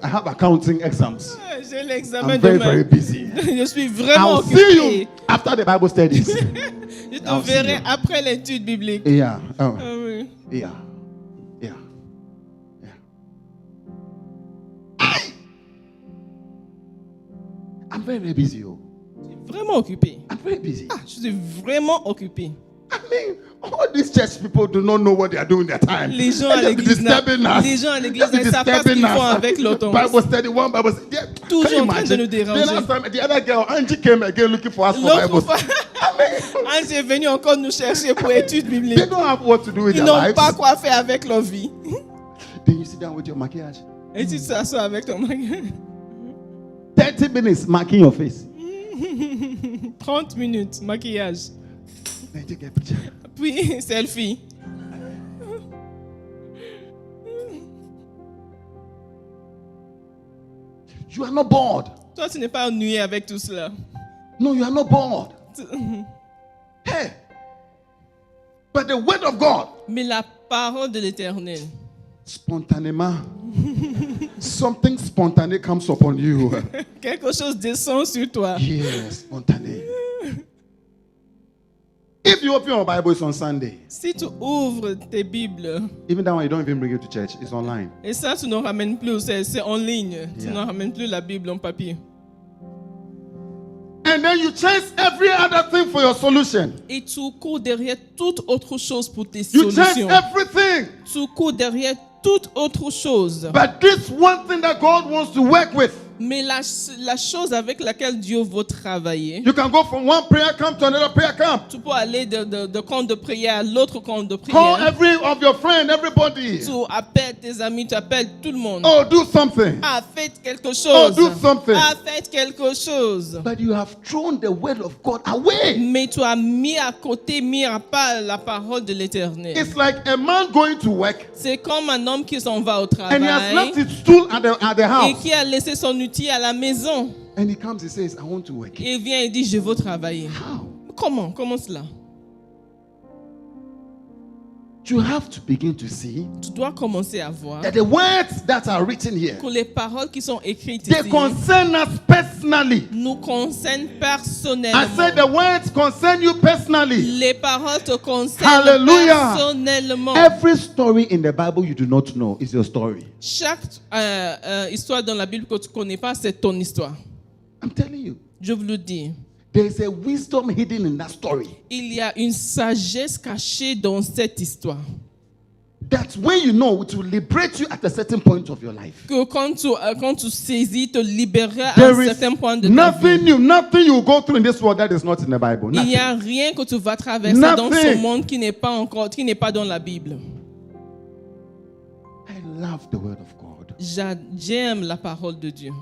Speaker 1: I have accounting exams.
Speaker 2: J'ai l'examen
Speaker 1: I'm very,
Speaker 2: demain.
Speaker 1: very busy.
Speaker 2: Je suis vraiment
Speaker 1: I'll see
Speaker 2: occupé.
Speaker 1: you after the Bible studies.
Speaker 2: Je te
Speaker 1: I'll see
Speaker 2: verrai
Speaker 1: you.
Speaker 2: après l'étude biblique.
Speaker 1: Yeah. Oh.
Speaker 2: Ah oui.
Speaker 1: Yeah. Yeah. Yeah. I'm very, very busy. Oh.
Speaker 2: Je suis vraiment occupé.
Speaker 1: I'm very busy.
Speaker 2: Ah, je suis vraiment occupé.
Speaker 1: I mean, all these church people do not know what they are doing their time.
Speaker 2: Les gens
Speaker 1: They
Speaker 2: à
Speaker 1: just be
Speaker 2: l'église,
Speaker 1: disturbing us.
Speaker 2: les gens à l'église,
Speaker 1: Just be
Speaker 2: ils savent pas ce qu'ils
Speaker 1: disturbing
Speaker 2: font
Speaker 1: us.
Speaker 2: avec leur temps.
Speaker 1: Bible study, one Bible study. Yeah.
Speaker 2: Toujours
Speaker 1: Can you
Speaker 2: en train de
Speaker 1: imagine?
Speaker 2: nous déranger.
Speaker 1: The last time, the other girl, Angie, came again looking for us for
Speaker 2: L'autre
Speaker 1: Bible
Speaker 2: fois,
Speaker 1: study. I mean,
Speaker 2: Ange est venu encore nous chercher pour études
Speaker 1: they
Speaker 2: bibliques.
Speaker 1: don't have what to do with
Speaker 2: Ils
Speaker 1: their
Speaker 2: n'ont
Speaker 1: lives.
Speaker 2: pas quoi faire avec leur vie.
Speaker 1: Then you sit down with your maquillage.
Speaker 2: Et tu t'assois avec ton mari.
Speaker 1: 30 minutes marking your face.
Speaker 2: 30 minutes, maquillage.
Speaker 1: Then you take a picture.
Speaker 2: Puis, selfie.
Speaker 1: You are not bored.
Speaker 2: Toi, tu n'es pas ennuyé avec tout cela.
Speaker 1: No, you are not bored. Hey. But the word of God,
Speaker 2: Mais la parole de l'Éternel,
Speaker 1: spontanément, something spontané comes upon you.
Speaker 2: quelque chose descend sur toi.
Speaker 1: Yes, spontané. If you open your Bible, it's on Sunday.
Speaker 2: Si tu ouvres tes Bibles,
Speaker 1: Even that one, you don't even bring it to church. It's online.
Speaker 2: et ça, tu ne ramènes plus, c'est en ligne. Tu
Speaker 1: Yeah.
Speaker 2: ne ramènes plus la Bible en papier.
Speaker 1: And then you chase every other thing for your solution.
Speaker 2: Et tu cours derrière toute autre chose pour tes
Speaker 1: You chase
Speaker 2: solutions.
Speaker 1: everything.
Speaker 2: Tu cours derrière toute autre chose.
Speaker 1: But this one thing that God wants to work with,
Speaker 2: Mais la chose avec laquelle Dieu veut travailler,
Speaker 1: You can go from one prayer camp to another prayer camp.
Speaker 2: tu peux aller de camp de prière à l'autre camp de
Speaker 1: Call
Speaker 2: prière.
Speaker 1: every of your friends, everybody.
Speaker 2: Tu appelles tes amis, tu appelles tout le monde.
Speaker 1: Oh, do something.
Speaker 2: Ah, faites quelque
Speaker 1: Oh,
Speaker 2: chose.
Speaker 1: do something.
Speaker 2: Ah, faites quelque chose.
Speaker 1: But you have thrown the word of God away.
Speaker 2: Mais tu as mis à côté, mis à part la parole de l'Éternel.
Speaker 1: It's like a man going to work
Speaker 2: C'est comme un homme qui s'en va au
Speaker 1: and he has
Speaker 2: travail
Speaker 1: left his stool at the
Speaker 2: et
Speaker 1: house.
Speaker 2: qui a laissé son outil à la maison.
Speaker 1: And he comes, he says, I want to work.
Speaker 2: Et il vient et dit, je veux travailler.
Speaker 1: How?
Speaker 2: Comment? Comment cela?
Speaker 1: You have to begin to see
Speaker 2: Tu dois commencer à voir
Speaker 1: that the words that are written here,
Speaker 2: que les paroles qui sont écrites
Speaker 1: they
Speaker 2: ici
Speaker 1: concern us personally.
Speaker 2: nous concernent personnellement.
Speaker 1: I said the words concern you personally.
Speaker 2: Les paroles te concernent
Speaker 1: Hallelujah.
Speaker 2: personnellement.
Speaker 1: Every story in the Bible you do not know is your story.
Speaker 2: Chaque histoire dans la Bible que tu ne connais pas, c'est ton histoire.
Speaker 1: I'm telling you.
Speaker 2: Je vous le dis.
Speaker 1: There is a wisdom hidden in that story.
Speaker 2: Il y a une sagesse cachée dans cette histoire.
Speaker 1: That when you know, it will liberate you at a certain point of your life.
Speaker 2: Que quand tu saisis, te libéreras à
Speaker 1: There
Speaker 2: un
Speaker 1: is
Speaker 2: certain point de ta vie.
Speaker 1: nothing new, nothing you go through in this world that is not in the Bible.
Speaker 2: Il n'y
Speaker 1: Nothing.
Speaker 2: a rien que tu vas traverser dans ce
Speaker 1: Nothing.
Speaker 2: monde qui n'est pas dans la Bible.
Speaker 1: I love the word of God.
Speaker 2: J'aime la parole de Dieu.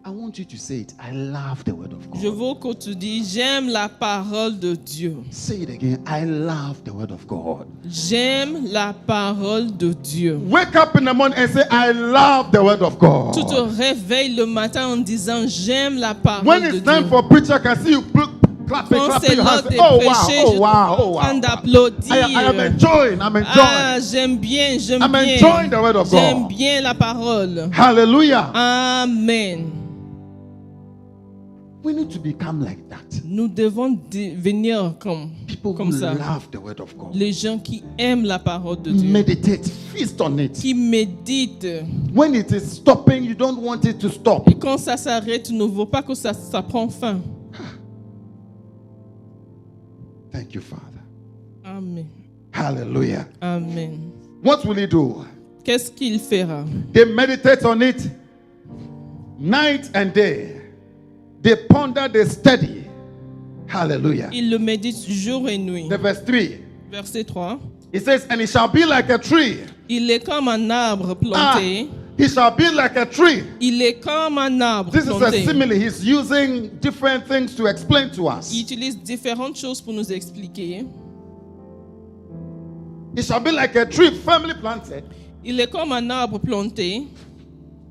Speaker 1: I want you to say it. I love the word of God.
Speaker 2: Je veux que tu dises, j'aime la parole de Dieu.
Speaker 1: Say it again. I love the word of God.
Speaker 2: J'aime la parole de Dieu.
Speaker 1: Wake up in the morning and say, I love the word of God.
Speaker 2: Tu te réveilles le matin en disant, j'aime la parole
Speaker 1: When
Speaker 2: de
Speaker 1: it's
Speaker 2: Dieu.
Speaker 1: time for preacher, I can see you clapping,
Speaker 2: Quand
Speaker 1: clapping
Speaker 2: c'est
Speaker 1: your
Speaker 2: l'heure
Speaker 1: hands.
Speaker 2: de
Speaker 1: Oh
Speaker 2: prêcher,
Speaker 1: wow,
Speaker 2: je
Speaker 1: oh wow,
Speaker 2: suis
Speaker 1: oh
Speaker 2: en train
Speaker 1: wow.
Speaker 2: d'applaudir.
Speaker 1: I am enjoying. I'm enjoying.
Speaker 2: Ah, j'aime bien.
Speaker 1: I'm enjoying the word of God.
Speaker 2: J'aime bien la parole.
Speaker 1: Hallelujah.
Speaker 2: Amen.
Speaker 1: We need to become like that.
Speaker 2: Nous devons devenir
Speaker 1: People
Speaker 2: comme
Speaker 1: who
Speaker 2: ça.
Speaker 1: love the word of God.
Speaker 2: Les gens qui aiment la parole de Dieu.
Speaker 1: Meditate, feast on it.
Speaker 2: Qui méditent.
Speaker 1: When it is stopping, you don't want it to stop.
Speaker 2: Et quand ça s'arrête, tu ne veux pas que ça prend fin.
Speaker 1: Thank you, Father.
Speaker 2: Amen.
Speaker 1: Hallelujah.
Speaker 2: Amen.
Speaker 1: What will he do?
Speaker 2: Qu'est-ce qu'il fera?
Speaker 1: They meditate on it night and day. They ponder, they study. Hallelujah.
Speaker 2: Il le médite jour et nuit.
Speaker 1: The verse 3.
Speaker 2: Verset 3.
Speaker 1: It says, and it shall be like a tree.
Speaker 2: Il est comme un arbre planté.
Speaker 1: He shall be like a tree.
Speaker 2: Il est comme un arbre
Speaker 1: This is a
Speaker 2: planté.
Speaker 1: simile. He's using different things to explain to us.
Speaker 2: Il utilise différentes choses pour nous expliquer.
Speaker 1: It shall be like a tree firmly planted
Speaker 2: Il est comme un arbre planté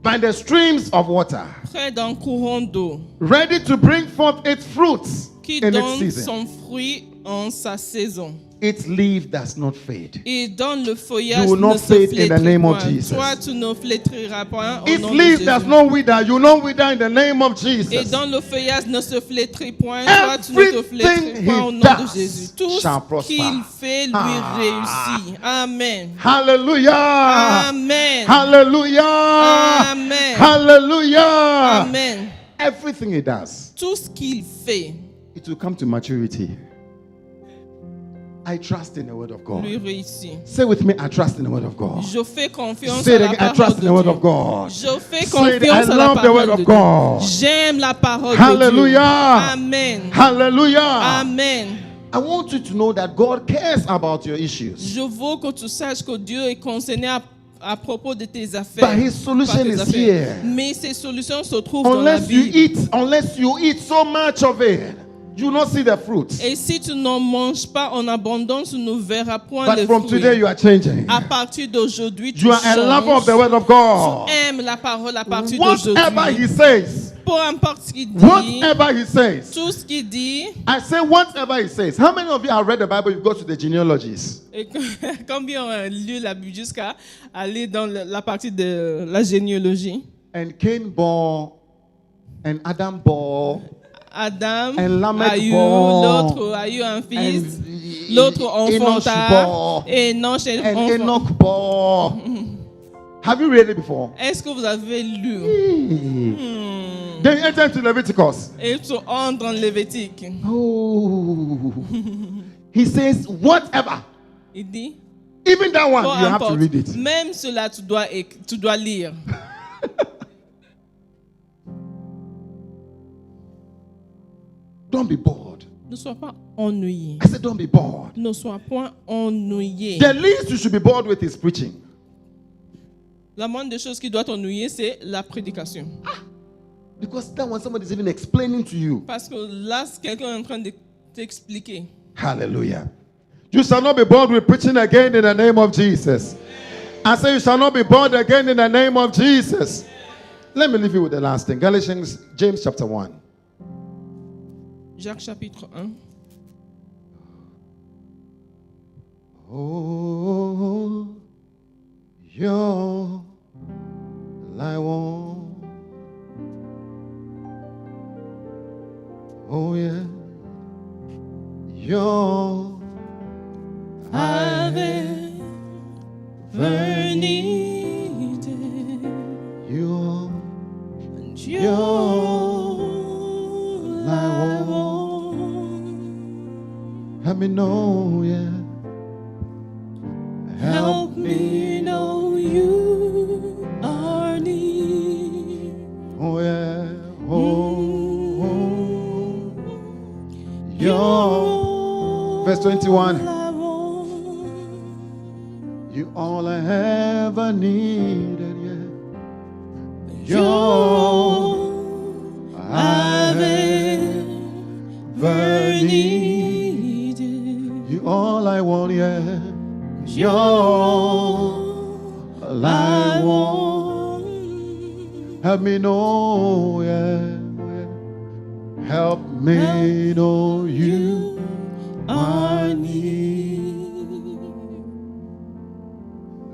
Speaker 1: by the streams of water,
Speaker 2: près d'un courant d'eau
Speaker 1: ready to bring forth its fruits
Speaker 2: qui
Speaker 1: in its
Speaker 2: donne
Speaker 1: season.
Speaker 2: son fruit en sa saison.
Speaker 1: Its leaf does not fade.
Speaker 2: Et dans le feuillage
Speaker 1: You will
Speaker 2: ne
Speaker 1: not
Speaker 2: se
Speaker 1: fade in the
Speaker 2: flétrit
Speaker 1: name of
Speaker 2: point.
Speaker 1: Jesus.
Speaker 2: Toi, tu ne flétriras point au
Speaker 1: Its
Speaker 2: nom de
Speaker 1: leaf
Speaker 2: Jésus.
Speaker 1: does not wither. You will not wither in the name of
Speaker 2: Et
Speaker 1: Jesus.
Speaker 2: dans le feuillage ne se flétrit point. Toi, tu ne te
Speaker 1: Everything
Speaker 2: flétris point au
Speaker 1: he
Speaker 2: nom
Speaker 1: does
Speaker 2: de Jésus. Tout
Speaker 1: shall
Speaker 2: ce
Speaker 1: prosper.
Speaker 2: qu'il fait lui réussit. Amen.
Speaker 1: Hallelujah.
Speaker 2: Amen.
Speaker 1: Hallelujah.
Speaker 2: Amen.
Speaker 1: Hallelujah.
Speaker 2: Amen.
Speaker 1: Everything he does,
Speaker 2: Tout ce qu'il fait
Speaker 1: it will come to maturity. I trust in the word of God.
Speaker 2: lui réussit.
Speaker 1: Say with me, I trust in the word of God.
Speaker 2: Je fais confiance
Speaker 1: Say
Speaker 2: à
Speaker 1: it
Speaker 2: la
Speaker 1: again, I
Speaker 2: parole
Speaker 1: trust in
Speaker 2: de
Speaker 1: the word
Speaker 2: Dieu.
Speaker 1: of God.
Speaker 2: Je fais
Speaker 1: Say it, I
Speaker 2: confiance à la
Speaker 1: love the word
Speaker 2: parole
Speaker 1: of
Speaker 2: de
Speaker 1: God.
Speaker 2: Dieu. J'aime la parole de
Speaker 1: Hallelujah.
Speaker 2: Dieu. Amen.
Speaker 1: Hallelujah.
Speaker 2: Amen.
Speaker 1: I want you to know that God cares about your issues.
Speaker 2: Je veux que tu saches que Dieu est concerné à propos de tes affaires.
Speaker 1: But his solution
Speaker 2: Pas tes
Speaker 1: is
Speaker 2: affaires.
Speaker 1: here.
Speaker 2: Mais ses solutions se trouvent dans la
Speaker 1: Unless you
Speaker 2: Bible.
Speaker 1: unless you eat so much of it, you will not see the fruit.
Speaker 2: Et si tu n'en manges pas en abondance, tu ne verras point
Speaker 1: But
Speaker 2: les
Speaker 1: from
Speaker 2: fruits.
Speaker 1: today you are changing.
Speaker 2: À partir d'aujourd'hui, tu
Speaker 1: You are a lover of
Speaker 2: changes.
Speaker 1: the word of God.
Speaker 2: Tu aimes la parole à partir
Speaker 1: Whatever
Speaker 2: d'aujourd'hui.
Speaker 1: he says,
Speaker 2: Peu importe ce qu'il dit,
Speaker 1: whatever he says,
Speaker 2: tout ce qu'il dit,
Speaker 1: I say whatever he says. How many of you have read the Bible? You go to the genealogies.
Speaker 2: et combien ont lu la Bible jusqu'à aller dans la partie de la généalogie?
Speaker 1: And Cain bore, and Adam bore,
Speaker 2: Adam
Speaker 1: And Lamech
Speaker 2: a eu,
Speaker 1: bore,
Speaker 2: l'autre a eu un fils,
Speaker 1: and
Speaker 2: l'autre
Speaker 1: Enoch
Speaker 2: enfanta,
Speaker 1: bore,
Speaker 2: et Enoch est
Speaker 1: and
Speaker 2: enfant.
Speaker 1: Enoch bore. Have you read it before?
Speaker 2: Est-ce que vous avez lu?
Speaker 1: Then enter into Leviticus.
Speaker 2: Et tu entres dans Lévitique.
Speaker 1: Oh. He says, whatever.
Speaker 2: Il dit,
Speaker 1: Even that one,
Speaker 2: Peu
Speaker 1: you have to
Speaker 2: importe.
Speaker 1: read it.
Speaker 2: Même cela, tu dois lire.
Speaker 1: Don't be bored.
Speaker 2: Ne sois pas ennuyé.
Speaker 1: I said, don't be bored.
Speaker 2: Ne sois point ennuyé.
Speaker 1: The least you should be bored with is preaching.
Speaker 2: La moindre des choses qui doit t'ennuyer, c'est la prédication.
Speaker 1: Because that one, somebody is even explaining to you.
Speaker 2: Parce que là, quelqu'un est en train de t'expliquer.
Speaker 1: Hallelujah. You shall not be bored with preaching again in the name of Jesus. I say you shall not be bored again in the name of Jesus. Let me leave you with the last thing. James chapter 1.
Speaker 2: Jacques chapitre 1.
Speaker 1: Oh, you're I want. Oh yeah, you're
Speaker 2: I've ever needed.
Speaker 1: you're
Speaker 2: And
Speaker 1: you're
Speaker 2: you're
Speaker 1: I want. Help me know, yeah.
Speaker 2: Help me know you are near.
Speaker 1: Oh yeah. Oh, you're verse 21. You all I ever needed, yeah. You're I've ever needed. You all I want, yeah. You're all I want. Help me know, yeah. Help me know you are near.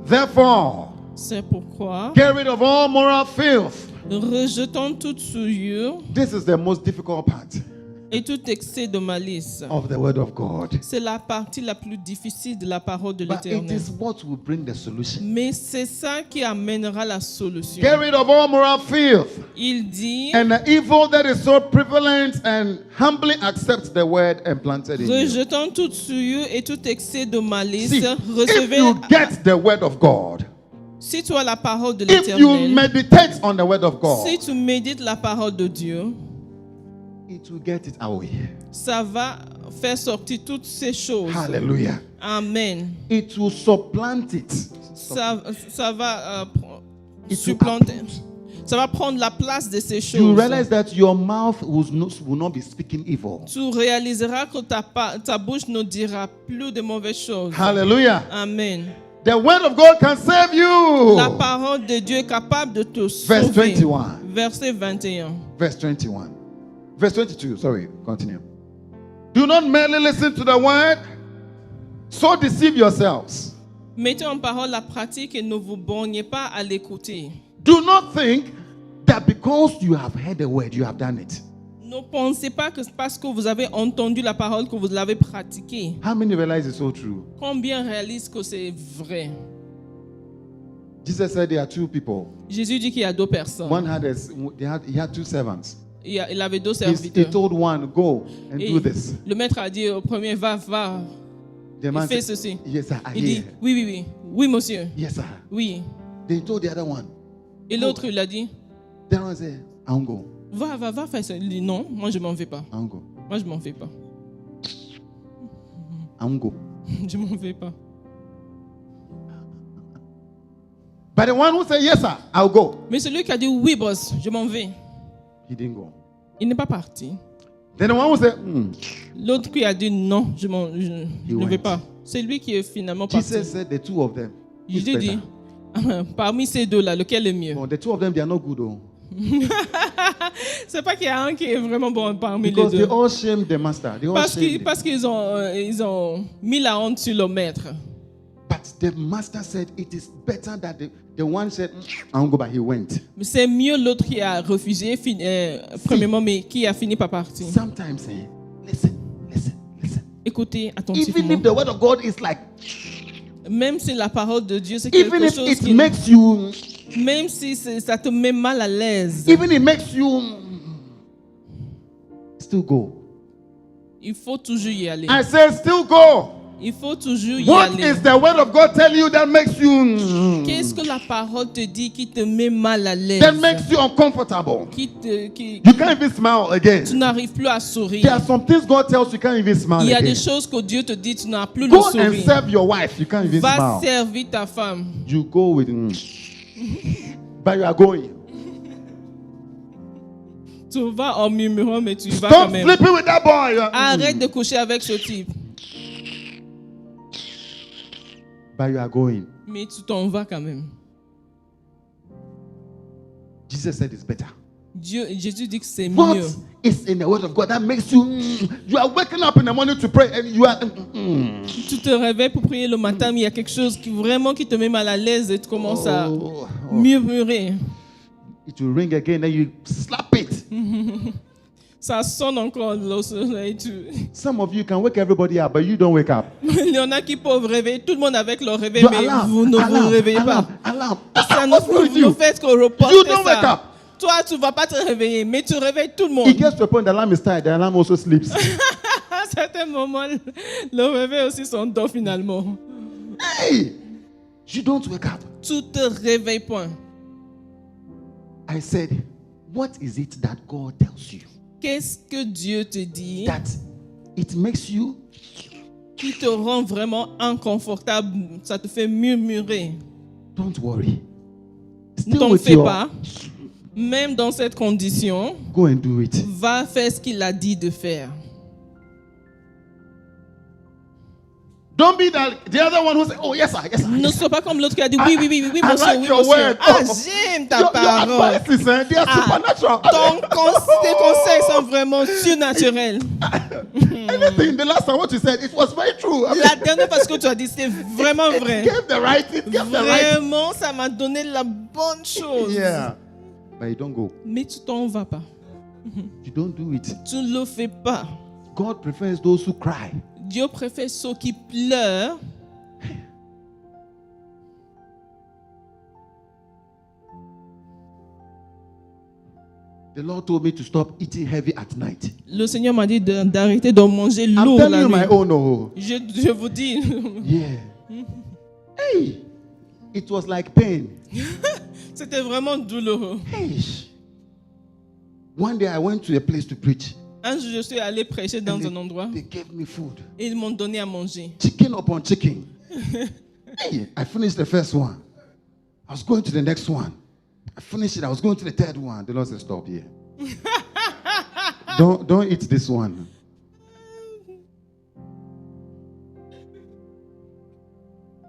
Speaker 1: Therefore,
Speaker 2: C'est pourquoi,
Speaker 1: get rid of all moral filth.
Speaker 2: rejetons toute souillure
Speaker 1: This is the most difficult part
Speaker 2: et tout excès de malice.
Speaker 1: of the word of God.
Speaker 2: C'est la partie la plus difficile de la parole de
Speaker 1: But it
Speaker 2: l'Éternel.
Speaker 1: is what will bring the solution.
Speaker 2: Mais c'est ça qui amènera la solution.
Speaker 1: Get rid of all moral filth
Speaker 2: Il dit,
Speaker 1: and the evil that is so prevalent, and humbly accept the word implanted in you.
Speaker 2: rejetons toute souillure et tout excès de malice.
Speaker 1: See, if
Speaker 2: Recevez,
Speaker 1: you get the word of God,
Speaker 2: si tu as la parole de
Speaker 1: if you
Speaker 2: l'Éternel,
Speaker 1: meditate on the word of God,
Speaker 2: si tu médites la parole de Dieu,
Speaker 1: it will get it away.
Speaker 2: ça va faire sortir toutes ces choses.
Speaker 1: Hallelujah.
Speaker 2: Amen.
Speaker 1: It will supplant it.
Speaker 2: Ça va
Speaker 1: It will
Speaker 2: supplanter.
Speaker 1: uproot.
Speaker 2: Ça va prendre la place de ces
Speaker 1: You
Speaker 2: choses.
Speaker 1: realize that your mouth will not be speaking evil.
Speaker 2: Tu réaliseras que ta bouche ne dira plus de mauvaises choses.
Speaker 1: Hallelujah.
Speaker 2: Amen.
Speaker 1: The word of God can save you.
Speaker 2: La parole de Dieu est capable de te
Speaker 1: Verse
Speaker 2: sauver.
Speaker 1: 21.
Speaker 2: Verset 21.
Speaker 1: Verse 21. Verse 22. Sorry, continue. Do not merely listen to the word, so deceive yourselves.
Speaker 2: Mettez en parole la pratique et ne vous borgnez pas à l'écouter.
Speaker 1: Do not think that because you have heard the word, you have done it.
Speaker 2: Ne pensez pas que c'est parce que vous avez entendu la parole que vous l'avez pratiquée.
Speaker 1: How many realize it's so true?
Speaker 2: Combien réalisent que c'est vrai?
Speaker 1: Jesus said there are two people.
Speaker 2: Jésus dit qu'il y a deux personnes.
Speaker 1: One he had two servants.
Speaker 2: Il avait deux
Speaker 1: He
Speaker 2: serviteurs.
Speaker 1: told one, go and
Speaker 2: Et
Speaker 1: do this.
Speaker 2: le maître a dit au premier, va.
Speaker 1: The man
Speaker 2: Fais
Speaker 1: said,
Speaker 2: ceci.
Speaker 1: yes, sir, I
Speaker 2: Il dit,
Speaker 1: hear.
Speaker 2: oui. Oui, monsieur.
Speaker 1: Yes, sir.
Speaker 2: Oui.
Speaker 1: They told the other one.
Speaker 2: Et l'autre, il a dit,
Speaker 1: The other one said, I won't go.
Speaker 2: va faire ça. Il dit, non, moi je m'en vais pas.
Speaker 1: I won't go.
Speaker 2: Moi je m'en vais pas.
Speaker 1: I won't go.
Speaker 2: Je m'en vais pas.
Speaker 1: But the one who said, yes, sir, I'll go.
Speaker 2: Mais celui qui a dit, oui, boss, je m'en vais,
Speaker 1: He didn't go.
Speaker 2: il n'est pas parti.
Speaker 1: Then the one who said,
Speaker 2: L'autre qui a dit, non, je ne vais
Speaker 1: went.
Speaker 2: pas. C'est lui qui est finalement parti.
Speaker 1: Jesus said the two of them. is
Speaker 2: Jésus dit,
Speaker 1: better.
Speaker 2: parmi ces deux-là, lequel est mieux?
Speaker 1: No, the two of them, they are not good though.
Speaker 2: C'est pas qu'il y a un qui est vraiment bon parmi les
Speaker 1: Because they
Speaker 2: deux.
Speaker 1: all shamed the master. They all shamed him.
Speaker 2: Parce qu'ils ont mis la honte sur le maître.
Speaker 1: But the master said it is better that the one said, I won't go, but he went.
Speaker 2: Mais c'est mieux l'autre qui a refusé, premièrement, mais qui a fini par partir.
Speaker 1: Sometimes, listen.
Speaker 2: Écoutez
Speaker 1: Even
Speaker 2: attentivement.
Speaker 1: if the word of God is like,
Speaker 2: Même si la parole de Dieu, c'est
Speaker 1: even
Speaker 2: quelque
Speaker 1: if
Speaker 2: chose
Speaker 1: it
Speaker 2: qui...
Speaker 1: makes you,
Speaker 2: Même si ça te met mal à l'aise,
Speaker 1: even it makes you, still go.
Speaker 2: il faut toujours y aller.
Speaker 1: I said, still go.
Speaker 2: Il faut toujours y
Speaker 1: What
Speaker 2: aller.
Speaker 1: is the word of God telling you that makes you
Speaker 2: Qu'est-ce que la parole te dit qui te met mal à l'aise?
Speaker 1: that makes you uncomfortable?
Speaker 2: Qui
Speaker 1: You can't even smile
Speaker 2: tu
Speaker 1: again.
Speaker 2: n'arrives plus à
Speaker 1: There
Speaker 2: sourire.
Speaker 1: are some things God tells you can't even smile
Speaker 2: Il y a
Speaker 1: again.
Speaker 2: des choses que Dieu te dit, tu n'as plus le
Speaker 1: Go and
Speaker 2: sourire.
Speaker 1: serve your wife. You can't even
Speaker 2: Va
Speaker 1: smile.
Speaker 2: servir ta femme.
Speaker 1: You go with but you are going.
Speaker 2: Tu vas en murmurant, mais tu y vas quand
Speaker 1: Stop
Speaker 2: même.
Speaker 1: sleeping with that boy.
Speaker 2: Arrête de coucher avec ce type.
Speaker 1: But you are going.
Speaker 2: Mais tu t'en vas quand même.
Speaker 1: Jesus said it's better.
Speaker 2: Jésus dit que c'est
Speaker 1: What
Speaker 2: mieux.
Speaker 1: is in the word of God that makes you you are waking up in the morning to pray and you are
Speaker 2: Tu te réveilles pour prier le matin, mais il y a quelque chose qui vraiment qui te met mal à l'aise et tu commences à murmurer.
Speaker 1: It will ring again, then you slap it.
Speaker 2: Ça sonne encore le soleil.
Speaker 1: Some of you can wake everybody up, but you don't wake up.
Speaker 2: Il y en a qui peuvent réveiller tout le monde avec leur réveil,
Speaker 1: Your
Speaker 2: mais
Speaker 1: alarm,
Speaker 2: vous ne vous réveillez pas.
Speaker 1: alarm.
Speaker 2: Ça
Speaker 1: What's wrong with
Speaker 2: nous
Speaker 1: you?
Speaker 2: fait qu'on reporte
Speaker 1: You don't wake
Speaker 2: ça.
Speaker 1: up.
Speaker 2: Toi, tu ne vas pas te réveiller, mais tu réveilles tout le monde.
Speaker 1: It gets to a point the alarm is tired, the alarm also sleeps.
Speaker 2: À certains moments, le réveil aussi s'endort finalement.
Speaker 1: Hey, you don't wake up.
Speaker 2: Tu te réveilles point.
Speaker 1: I said, what is it that God tells you
Speaker 2: Qu'est-ce que Dieu te dit
Speaker 1: that it makes you
Speaker 2: qui te rend vraiment inconfortable? Ça te fait murmurer.
Speaker 1: don't worry.
Speaker 2: Ne
Speaker 1: Still
Speaker 2: t'en
Speaker 1: with
Speaker 2: fais
Speaker 1: your
Speaker 2: pas. Même dans cette condition,
Speaker 1: go and do it.
Speaker 2: va faire ce qu'il a dit de faire.
Speaker 1: Don't be the other one who say, oh yes sir, yes sir.
Speaker 2: Ne sois pas comme l'autre qui a dit oui,
Speaker 1: I
Speaker 2: monsieur,
Speaker 1: like
Speaker 2: oui,
Speaker 1: your
Speaker 2: monsieur.
Speaker 1: word.
Speaker 2: Ah,
Speaker 1: Oh,
Speaker 2: j'aime ta
Speaker 1: Your
Speaker 2: parole.
Speaker 1: advices, they are supernatural.
Speaker 2: Tes conseils sont vraiment surnaturels.
Speaker 1: Anything, the last time what you said, it was very true. I mean,
Speaker 2: La dernière fois ce que tu as dit, c'était vraiment
Speaker 1: it
Speaker 2: vrai.
Speaker 1: gave the right, it gave the right.
Speaker 2: Vraiment, ça m'a donné la bonne chose.
Speaker 1: Yeah. But you don't go.
Speaker 2: Mais tu t'en vas pas.
Speaker 1: You don't do it.
Speaker 2: Tu ne le fais pas.
Speaker 1: God prefers those who cry.
Speaker 2: Dieu préfère ceux qui pleurent.
Speaker 1: The Lord told me to stop eating heavy at night.
Speaker 2: Le Seigneur m'a dit d'arrêter de manger
Speaker 1: I'm
Speaker 2: lourd
Speaker 1: telling
Speaker 2: la
Speaker 1: you
Speaker 2: nuit.
Speaker 1: my own. Oh.
Speaker 2: Je vous dis,
Speaker 1: Yeah. Hey, it was like pain.
Speaker 2: c'était vraiment douloureux.
Speaker 1: Hey. One day I went to a place to preach.
Speaker 2: Un jour, je suis allé prêcher dans
Speaker 1: And
Speaker 2: un endroit
Speaker 1: they gave me food.
Speaker 2: et ils m'ont donné à manger.
Speaker 1: Chicken upon chicken. Hey, I finished the first one. I was going to the next one. I finished it. I was going to the third one. The Lord said, stop here. Don't eat this one.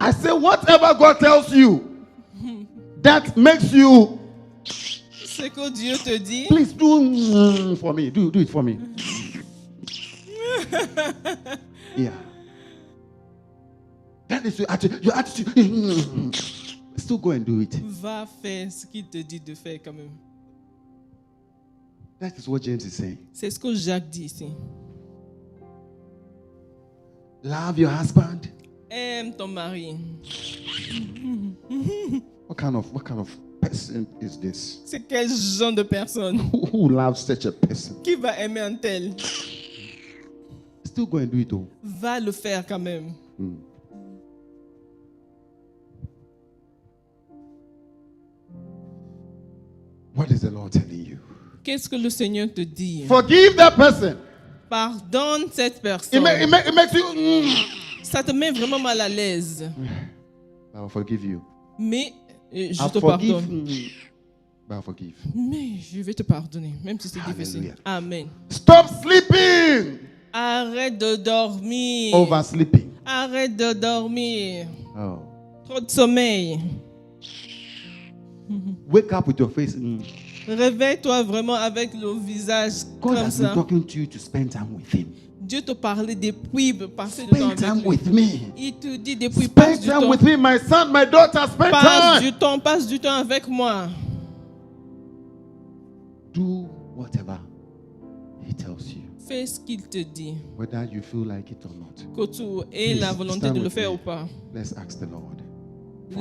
Speaker 1: I say, whatever God tells you that makes you,
Speaker 2: Ce que Dieu te dit,
Speaker 1: please do for me. Do it for me. Yeah. That is your attitude. Your attitude. Still go and do it.
Speaker 2: va faire ce qu'il te dit de faire quand même.
Speaker 1: That is what James is saying.
Speaker 2: C'est ce que Jacques dit ici.
Speaker 1: Love your husband.
Speaker 2: Aime ton mari.
Speaker 1: What kind of person is this?
Speaker 2: C'est quel genre de personne
Speaker 1: Who loves such a person?
Speaker 2: qui va aimer un tel?
Speaker 1: Still go and do it though.
Speaker 2: Va le faire quand même.
Speaker 1: What is the Lord telling you?
Speaker 2: Qu'est-ce que le Seigneur te dit?
Speaker 1: Forgive that person.
Speaker 2: Pardonne cette
Speaker 1: It,
Speaker 2: personne.
Speaker 1: it makes you.
Speaker 2: Ça te met vraiment mal à l'aise.
Speaker 1: I will forgive you.
Speaker 2: Mais je
Speaker 1: I'll
Speaker 2: te
Speaker 1: forgive.
Speaker 2: pardonne.
Speaker 1: But I'll forgive.
Speaker 2: Mais je vais te pardonner, même si c'est
Speaker 1: Hallelujah.
Speaker 2: difficile. Amen.
Speaker 1: Stop sleeping.
Speaker 2: Arrête de dormir.
Speaker 1: Oversleeping.
Speaker 2: Arrête de dormir.
Speaker 1: Oh.
Speaker 2: Trop de sommeil.
Speaker 1: Wake up with your face.
Speaker 2: Réveille-toi vraiment avec le visage
Speaker 1: God
Speaker 2: comme
Speaker 1: has been
Speaker 2: ça.
Speaker 1: talking to you to spend time with Him.
Speaker 2: Dieu te parlait depuis passer du temps
Speaker 1: Spend time
Speaker 2: avec lui.
Speaker 1: with me.
Speaker 2: Il te dit depuis passe
Speaker 1: Spend
Speaker 2: du
Speaker 1: time
Speaker 2: temps.
Speaker 1: with me, my son, my daughter. Spend time.
Speaker 2: Passe du temps avec moi.
Speaker 1: Do whatever He tells you,
Speaker 2: Fais ce qu'il te dit.
Speaker 1: whether you feel like it or not.
Speaker 2: Que tu aies la volonté
Speaker 1: stand
Speaker 2: de le
Speaker 1: with
Speaker 2: faire
Speaker 1: me.
Speaker 2: ou pas.
Speaker 1: Let's ask the Lord.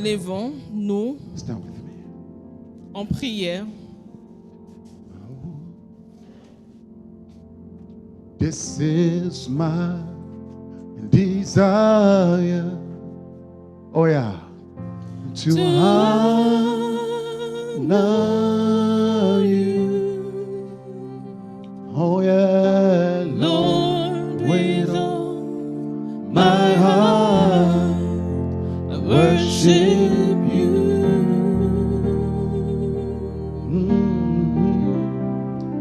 Speaker 2: Levons-nous
Speaker 1: Stand with me.
Speaker 2: en prière.
Speaker 1: This is my desire. Oh yeah. To honor you. Oh yeah, Lord, with all my heart I worship you.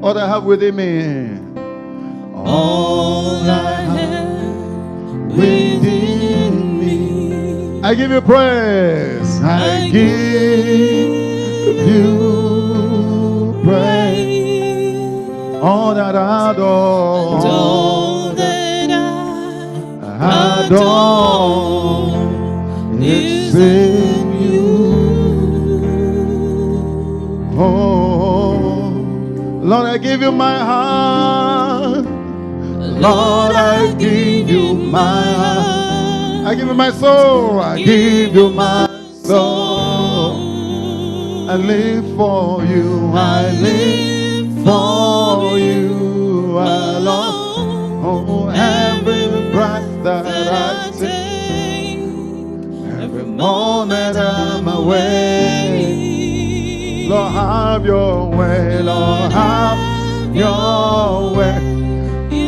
Speaker 1: All I have within me. All I have within me. I give you praise. I give you praise. All that I adore.
Speaker 2: All that I adore is in you.
Speaker 1: Oh, Lord, I give you my heart. Lord, I give you my heart. I give you my soul. I give you my soul. I live for you. I live for you alone. Oh, every breath that I take, every moment I'm away. Lord, have your way. Lord, have your way.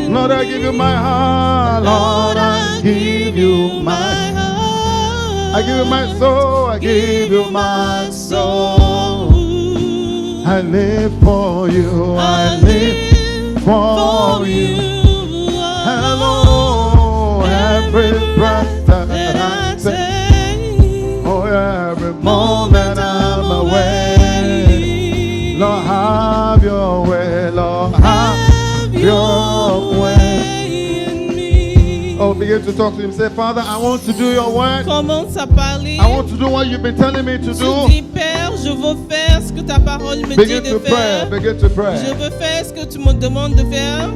Speaker 1: Lord, I give you my heart. Lord, I give you my heart. I give you my soul. I give you my soul. I live for you. I live for you. Hello, every breath that I take. Oh, every moment I'm away. Lord, have your way. Lord, have your way. Oh, begin to talk to him. Say, Father, I want to do your work.
Speaker 2: Commence à parler.
Speaker 1: I want to do what you've been telling me to
Speaker 2: Tu
Speaker 1: do.
Speaker 2: dis, Père, je veux faire ce que ta parole me dit
Speaker 1: Begin
Speaker 2: de
Speaker 1: to pray.
Speaker 2: faire.
Speaker 1: Begin to
Speaker 2: Je
Speaker 1: pray.
Speaker 2: veux faire ce que tu me demandes de faire.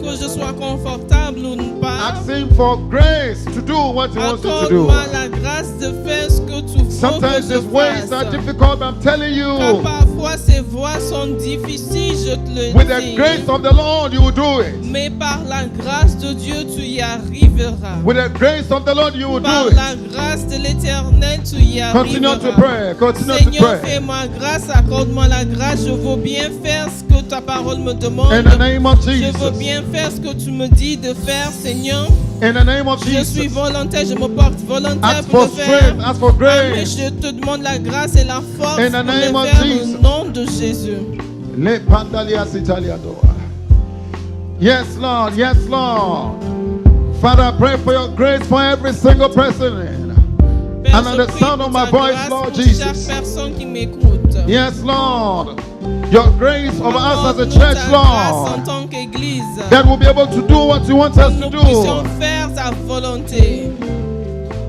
Speaker 2: Que je sois confortable ou pas.
Speaker 1: Ask him for grace to do what he wants you to do.
Speaker 2: Accorde-moi la grâce de faire ce que tu veux que
Speaker 1: Sometimes
Speaker 2: je
Speaker 1: these ways are
Speaker 2: fasse.
Speaker 1: difficult, but I'm telling
Speaker 2: Car
Speaker 1: you,
Speaker 2: parfois ces voies sont difficiles, je te le
Speaker 1: with the
Speaker 2: dis.
Speaker 1: grace of the Lord, you will do it.
Speaker 2: Mais par la grâce de Dieu, tu y arriveras.
Speaker 1: With the grace of the Lord, you will
Speaker 2: Par
Speaker 1: do it.
Speaker 2: la grâce de l'Éternel, tu y
Speaker 1: Continue to
Speaker 2: arriveras.
Speaker 1: pray. Continue to
Speaker 2: Seigneur,
Speaker 1: pray.
Speaker 2: fais-moi grâce, accorde-moi la grâce. Je veux bien faire ce que ta parole me demande.
Speaker 1: In the name of
Speaker 2: Je veux
Speaker 1: Jesus.
Speaker 2: bien faire ce que tu me dis de faire, Seigneur.
Speaker 1: In the name of
Speaker 2: Je suis
Speaker 1: Jesus.
Speaker 2: volontaire, je me porte volontaire
Speaker 1: Ask
Speaker 2: pour
Speaker 1: for
Speaker 2: le faire.
Speaker 1: strength. Ask for
Speaker 2: Mais
Speaker 1: grace.
Speaker 2: je te demande la grâce et la force
Speaker 1: In the
Speaker 2: pour
Speaker 1: name
Speaker 2: le
Speaker 1: of
Speaker 2: faire
Speaker 1: Jesus.
Speaker 2: au nom de Jésus.
Speaker 1: Le pandalias italiadoa. Yes, Lord. Yes, Lord. Father, I pray for your grace for every single person.
Speaker 2: Père,
Speaker 1: And
Speaker 2: je
Speaker 1: on the
Speaker 2: prie
Speaker 1: sound
Speaker 2: pour
Speaker 1: of my
Speaker 2: ta
Speaker 1: voice,
Speaker 2: grâce
Speaker 1: Lord
Speaker 2: pour
Speaker 1: Jesus.
Speaker 2: chaque personne qui m'écoute.
Speaker 1: Yes, Lord. Your grace over us as a
Speaker 2: Accorde-nous
Speaker 1: church,
Speaker 2: ta grâce en
Speaker 1: Lord.
Speaker 2: tant qu'Église.
Speaker 1: That we'll be able to do what you want us to
Speaker 2: Nous puissions
Speaker 1: do.
Speaker 2: faire ta volonté.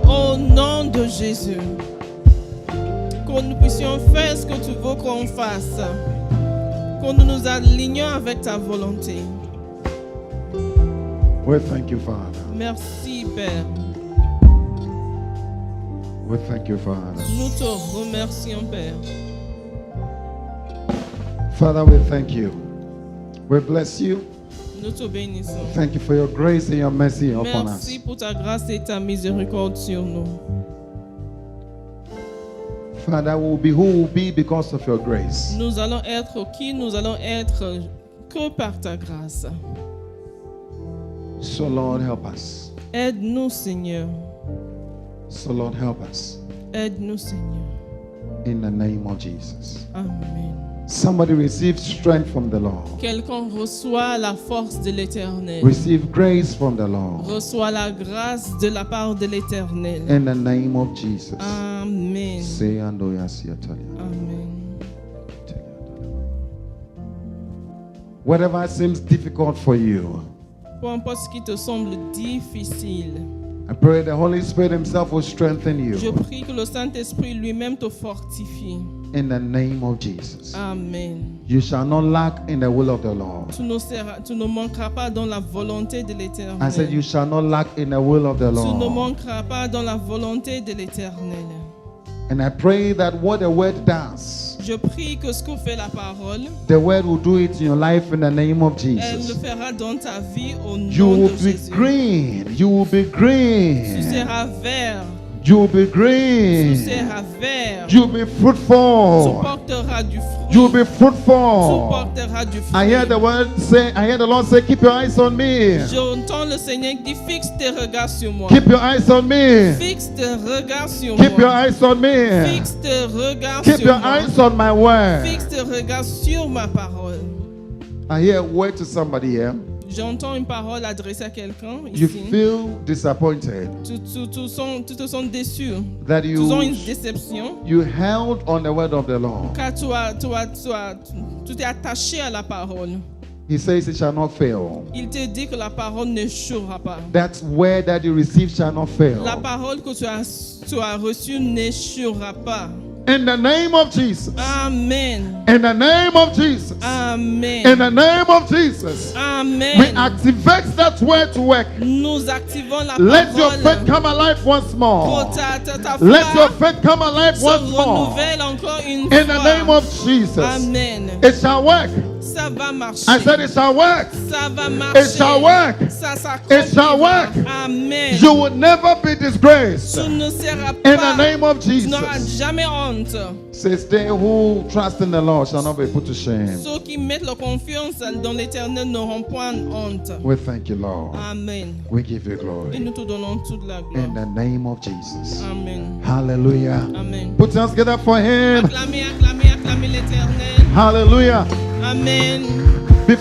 Speaker 2: Au nom de Jésus. Que nous puissions faire ce que tu veux qu'on fasse. Que nous nous alignions avec ta volonté.
Speaker 1: We thank you, Father.
Speaker 2: Merci, Père.
Speaker 1: We thank you, Father.
Speaker 2: Nous te remercions, Père.
Speaker 1: Father, we thank you. We bless you.
Speaker 2: Nous te bénissons.
Speaker 1: Thank you for your grace and your mercy upon
Speaker 2: Merci
Speaker 1: us.
Speaker 2: pour ta grâce et ta miséricorde sur nous.
Speaker 1: Father, we will be who we will be because of your grace.
Speaker 2: Nous allons être qui nous allons être que par ta grâce.
Speaker 1: So, Lord, help us.
Speaker 2: Aide-nous, Seigneur.
Speaker 1: So, Lord, help us.
Speaker 2: Aide-nous, Seigneur.
Speaker 1: In the name of Jesus.
Speaker 2: Amen.
Speaker 1: Somebody receive strength from the Lord.
Speaker 2: Quelqu'un reçoit la force de l'Éternel.
Speaker 1: Receive grace from the Lord.
Speaker 2: Reçoit la grâce de la part de l'Éternel.
Speaker 1: In the name of Jesus.
Speaker 2: Amen.
Speaker 1: Say Andoya Siatalia.
Speaker 2: Amen.
Speaker 1: Whatever seems difficult for you,
Speaker 2: Peu importe ce qui te semble difficile,
Speaker 1: I pray the Holy Spirit Himself will strengthen
Speaker 2: je
Speaker 1: you.
Speaker 2: prie que le Saint-Esprit lui-même te fortifie.
Speaker 1: In the name of Jesus.
Speaker 2: Amen.
Speaker 1: You shall not lack in the will of the Lord.
Speaker 2: Tu ne manqueras pas dans la volonté de l'Éternel.
Speaker 1: I said, you shall not lack in the will of the
Speaker 2: Tu ne
Speaker 1: Lord.
Speaker 2: manqueras pas dans la volonté de l'Éternel.
Speaker 1: And I pray that what the word does,
Speaker 2: Je prie que ce que fait la parole,
Speaker 1: the word will do it in your life in the name of
Speaker 2: elle le
Speaker 1: Jesus.
Speaker 2: fera dans ta vie au
Speaker 1: You
Speaker 2: nom
Speaker 1: will
Speaker 2: de
Speaker 1: be
Speaker 2: Jésus.
Speaker 1: green. You will be
Speaker 2: Tu
Speaker 1: green.
Speaker 2: seras vert,
Speaker 1: You will be
Speaker 2: tu
Speaker 1: green.
Speaker 2: seras vert.
Speaker 1: You will be
Speaker 2: Tu
Speaker 1: fruitful.
Speaker 2: porteras du fruit.
Speaker 1: You will be
Speaker 2: Tu
Speaker 1: fruitful.
Speaker 2: porteras du fruit.
Speaker 1: I hear the word say, I hear the Lord say, keep your eyes on me.
Speaker 2: J'entends le Seigneur qui dit fixe tes regards sur moi.
Speaker 1: Keep your eyes on me.
Speaker 2: Fixe tes regards sur
Speaker 1: Keep your
Speaker 2: moi.
Speaker 1: eyes on me.
Speaker 2: Fixe tes regards
Speaker 1: Keep
Speaker 2: sur
Speaker 1: your
Speaker 2: moi.
Speaker 1: eyes on my word.
Speaker 2: Fixe tes regards sur ma parole.
Speaker 1: I hear a word to somebody here.
Speaker 2: J'entends une parole adressée à quelqu'un
Speaker 1: You
Speaker 2: ici.
Speaker 1: feel disappointed
Speaker 2: Tu te sens déçu.
Speaker 1: that
Speaker 2: Tu sens une
Speaker 1: you
Speaker 2: déception.
Speaker 1: held on the word of the Lord.
Speaker 2: Car tu t'es attaché à la parole.
Speaker 1: He says it shall not fail.
Speaker 2: Il te dit que la parole n'échouera pas.
Speaker 1: That word that you receive shall not fail.
Speaker 2: La parole que tu as reçue n'échouera pas.
Speaker 1: In the name of Jesus.
Speaker 2: Amen.
Speaker 1: In the name of Jesus.
Speaker 2: Amen.
Speaker 1: In the name of Jesus. We
Speaker 2: Amen.
Speaker 1: activate that word to work.
Speaker 2: Nous activons la
Speaker 1: Let your
Speaker 2: parole.
Speaker 1: faith come alive once more.
Speaker 2: Pour ta
Speaker 1: Let your
Speaker 2: foi
Speaker 1: faith come alive
Speaker 2: se
Speaker 1: once more.
Speaker 2: renouvelle encore une
Speaker 1: In the
Speaker 2: fois.
Speaker 1: name of Jesus.
Speaker 2: Amen.
Speaker 1: It shall work.
Speaker 2: Ça va marcher.
Speaker 1: I said it shall work.
Speaker 2: Ça va marcher.
Speaker 1: It shall work.
Speaker 2: Ça
Speaker 1: It shall
Speaker 2: s'accomplira.
Speaker 1: work.
Speaker 2: Amen.
Speaker 1: You will never be disgraced.
Speaker 2: Tu ne seras
Speaker 1: In the
Speaker 2: pas.
Speaker 1: name of
Speaker 2: Tu n'auras
Speaker 1: Jesus.
Speaker 2: jamais honte.
Speaker 1: Says they who trust in the Lord shall not be put to shame.
Speaker 2: Ceux qui mettent leur confiance dans l'Éternel n'auront point honte.
Speaker 1: We thank you, Lord.
Speaker 2: Amen.
Speaker 1: We give you
Speaker 2: Et
Speaker 1: glory.
Speaker 2: nous te donnons toute la gloire.
Speaker 1: In the name of Jesus.
Speaker 2: Amen.
Speaker 1: Hallelujah.
Speaker 2: Amen.
Speaker 1: Put your hands together for him.
Speaker 2: Acclamez, acclamez, acclamez l'Éternel.
Speaker 1: Hallelujah.
Speaker 2: Amen.